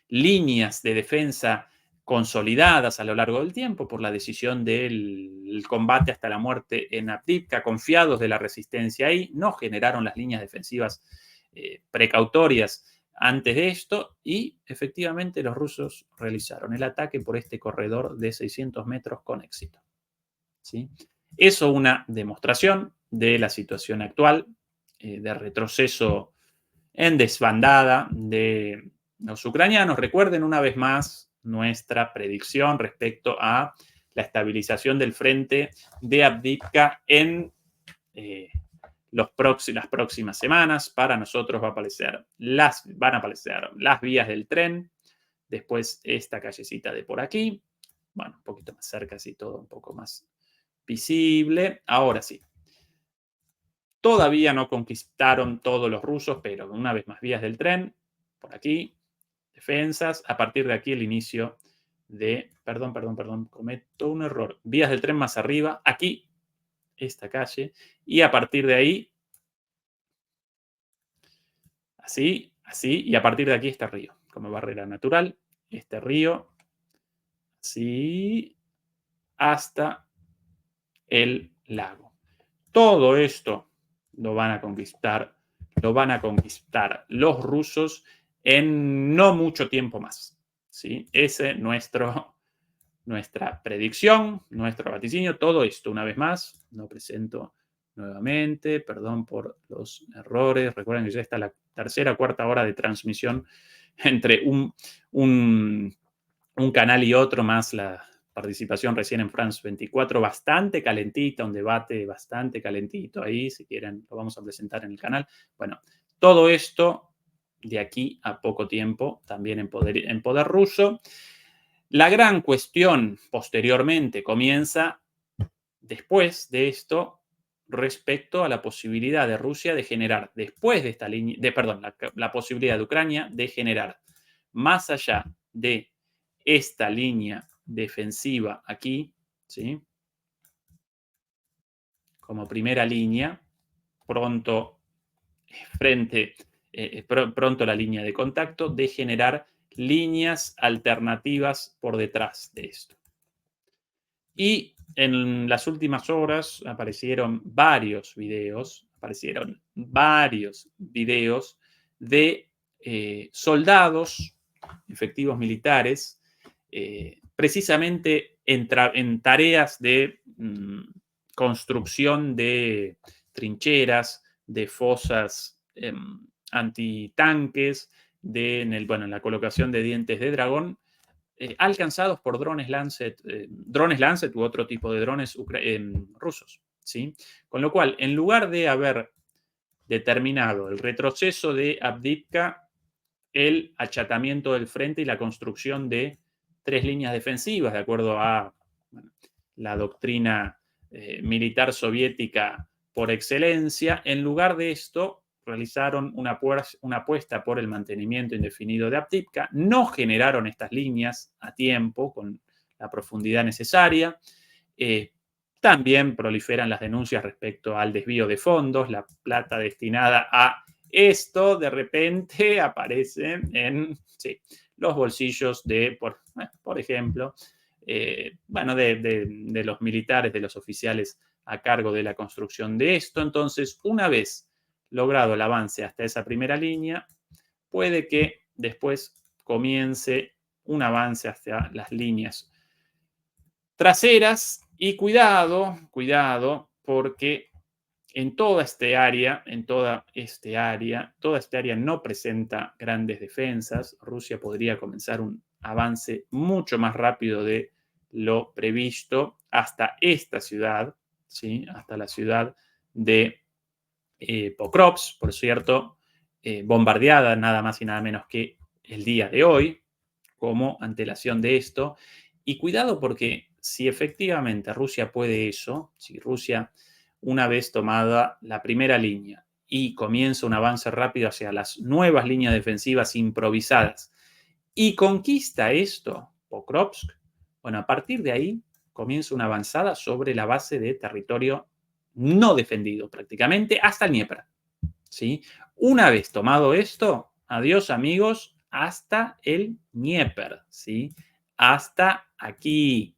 líneas de defensa consolidadas a lo largo del tiempo por la decisión del combate hasta la muerte en Avdiivka, confiados de la resistencia ahí, no generaron las líneas defensivas precautorias antes de esto y efectivamente los rusos realizaron el ataque por este corredor de 600 metros con éxito. ¿Sí? Eso una demostración de la situación actual, de retroceso en desbandada de los ucranianos. Recuerden una vez más nuestra predicción respecto a la estabilización del frente de Avdiivka en las próximas semanas. Para nosotros van a aparecer las vías del tren, después esta callecita de por aquí, bueno, un poquito más cerca, así todo un poco más visible. Ahora sí. Todavía no conquistaron todos los rusos, pero una vez más vías del tren, por aquí, defensas. A partir de aquí el inicio de, perdón, cometo un error. Vías del tren más arriba, aquí, esta calle, y a partir de ahí, así, y a partir de aquí este río, como barrera natural, este río, así, hasta el lago. Todo esto lo van a conquistar los rusos en no mucho tiempo más. ¿Sí? Ese es nuestra predicción, nuestro vaticinio. Todo esto, una vez más, lo presento nuevamente. Perdón por los errores. Recuerden que ya está la tercera o cuarta hora de transmisión entre un canal y otro, más la participación recién en France 24, bastante calentita, un debate bastante calentito ahí, si quieren lo vamos a presentar en el canal. Bueno, todo esto de aquí a poco tiempo, también en poder ruso. La gran cuestión posteriormente comienza después de esto respecto a la posibilidad de Rusia de generar, después de esta línea, la posibilidad de Ucrania de generar más allá de esta línea defensiva aquí, ¿sí? Como primera línea, pronto la línea de contacto, de generar líneas alternativas por detrás de esto. Y en las últimas horas aparecieron varios videos de soldados, efectivos militares, precisamente en tareas de construcción de trincheras, de fosas antitanques, en la colocación de dientes de dragón, alcanzados por drones Lancet u otro tipo de drones rusos. ¿Sí? Con lo cual, en lugar de haber determinado el retroceso de Avdiivka, el achatamiento del frente y la construcción de 3 líneas defensivas, de acuerdo a la doctrina militar soviética por excelencia, en lugar de esto, realizaron una apuesta por el mantenimiento indefinido de Avdiivka, no generaron estas líneas a tiempo con la profundidad necesaria. También proliferan las denuncias respecto al desvío de fondos, la plata destinada a esto de repente aparece en los bolsillos de, por ejemplo, bueno, de los militares, de los oficiales a cargo de la construcción de esto. Entonces, una vez logrado el avance hasta esa primera línea, puede que después comience un avance hacia las líneas traseras y cuidado, porque en toda esta área no presenta grandes defensas. Rusia podría comenzar un avance mucho más rápido de lo previsto hasta esta ciudad, ¿sí? Hasta la ciudad de Pokrovsk, por cierto, bombardeada nada más y nada menos que el día de hoy, como antelación de esto. Y cuidado porque si efectivamente Rusia puede eso, si Rusia, una vez tomada la primera línea y comienza un avance rápido hacia las nuevas líneas defensivas improvisadas y conquista esto, Pokrovsk, bueno, a partir de ahí comienza una avanzada sobre la base de territorio no defendido prácticamente hasta el Dnieper, ¿sí? Una vez tomado esto, adiós amigos, hasta el Dnieper, ¿sí? Hasta aquí,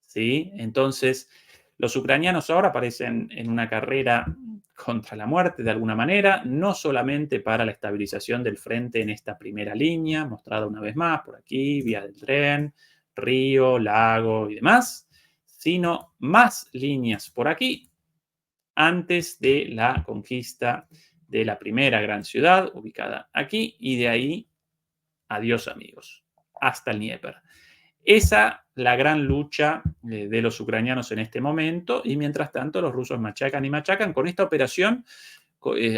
¿sí? Entonces, los ucranianos ahora parecen en una carrera contra la muerte de alguna manera, no solamente para la estabilización del frente en esta primera línea, mostrada una vez más por aquí, vía del tren, río, lago y demás, sino más líneas por aquí antes de la conquista de la primera gran ciudad ubicada aquí y de ahí, adiós amigos, hasta el Dnieper. Esa la gran lucha de los ucranianos en este momento y mientras tanto los rusos machacan y machacan con esta operación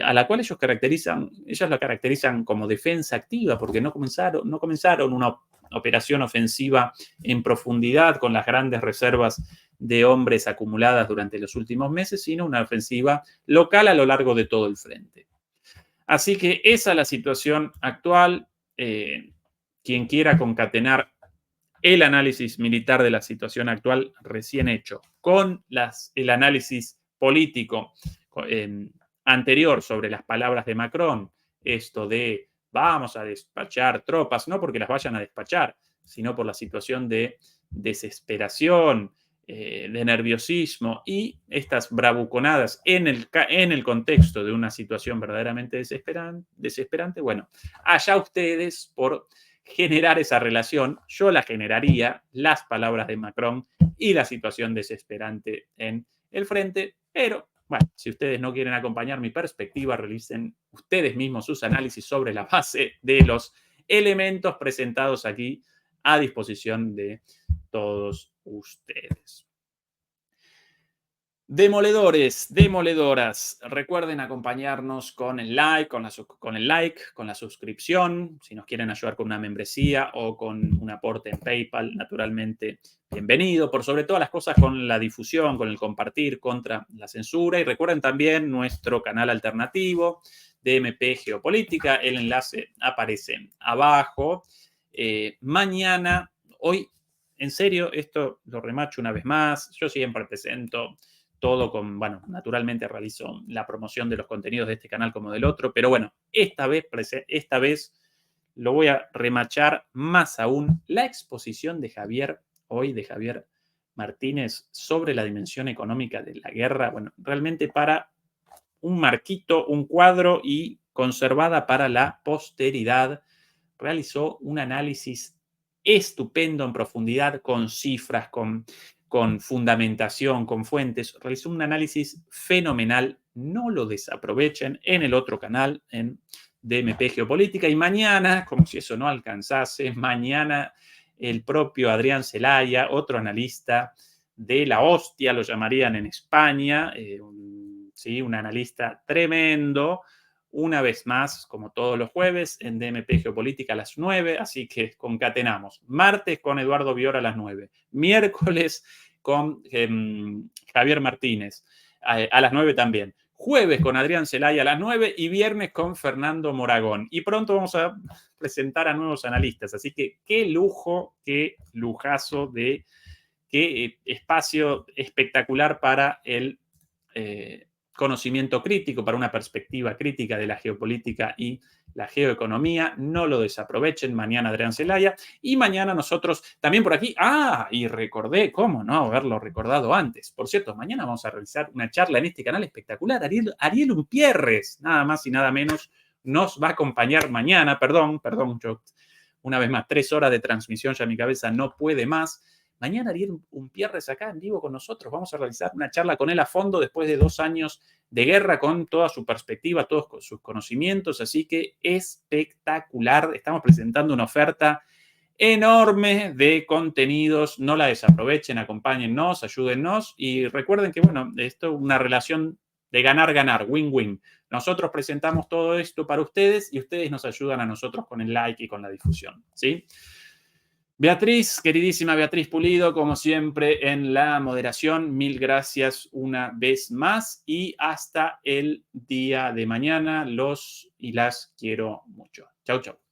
a la cual ellos la caracterizan como defensa activa porque no comenzaron una operación ofensiva en profundidad con las grandes reservas de hombres acumuladas durante los últimos meses, sino una ofensiva local a lo largo de todo el frente. Así que esa es la situación actual. Quien quiera concatenar el análisis militar de la situación actual recién hecho con el análisis político anterior sobre las palabras de Macron, esto de vamos a despachar tropas, no porque las vayan a despachar, sino por la situación de desesperación, de nerviosismo y estas bravuconadas en el contexto de una situación verdaderamente desesperante, bueno, allá ustedes por generar esa relación, yo la generaría, las palabras de Macron y la situación desesperante en el frente, pero bueno, si ustedes no quieren acompañar mi perspectiva, realicen ustedes mismos sus análisis sobre la base de los elementos presentados aquí a disposición de todos ustedes. Demoledores, demoledoras, recuerden acompañarnos con el like, con la suscripción, si nos quieren ayudar con una membresía o con un aporte en PayPal, naturalmente bienvenido, por sobre todas las cosas con la difusión, con el compartir contra la censura y recuerden también nuestro canal alternativo DMP Geopolítica, el enlace aparece abajo. Mañana, hoy, en serio, esto lo remacho una vez más, yo siempre presento todo con, bueno, naturalmente realizo la promoción de los contenidos de este canal como del otro, pero bueno, esta vez lo voy a remachar más aún. La exposición de Javier Martínez sobre la dimensión económica de la guerra, bueno, realmente para un marquito, un cuadro y conservada para la posteridad, realizó un análisis estupendo en profundidad con cifras, con fundamentación, con fuentes, realizó un análisis fenomenal, no lo desaprovechen en el otro canal, en DMP Geopolítica, y mañana, como si eso no alcanzase, mañana el propio Adrián Celaya, otro analista de la hostia, lo llamarían en España, un analista tremendo, una vez más, como todos los jueves, en DMP Geopolítica a las 9, así que concatenamos. Martes con Eduardo Bior a las 9. Miércoles con Javier Martínez a las 9 también. Jueves con Adrián Celaya a las 9 y viernes con Fernando Moragón. Y pronto vamos a presentar a nuevos analistas. Así que qué lujo, qué lujazo qué espacio espectacular para el conocimiento crítico, para una perspectiva crítica de la geopolítica y la geoeconomía. No lo desaprovechen. Mañana Adrián Zelaya y mañana nosotros también por aquí. Y recordé, cómo no haberlo recordado antes. Por cierto, mañana vamos a realizar una charla en este canal espectacular. Ariel Umpierres, nada más y nada menos, nos va a acompañar mañana. Perdón, yo una vez más, 3 horas de transmisión, ya mi cabeza no puede más. Mañana Ariel Umpierres acá en vivo con nosotros. Vamos a realizar una charla con él a fondo después de 2 años de guerra, con toda su perspectiva, todos sus conocimientos. Así que espectacular. Estamos presentando una oferta enorme de contenidos. No la desaprovechen, acompáñennos, ayúdennos. Y recuerden que, bueno, esto es una relación de ganar-ganar, win-win. Nosotros presentamos todo esto para ustedes y ustedes nos ayudan a nosotros con el like y con la difusión, ¿sí? Beatriz, queridísima Beatriz Pulido, como siempre en la moderación, mil gracias una vez más y hasta el día de mañana. Los y las quiero mucho. Chau, chau.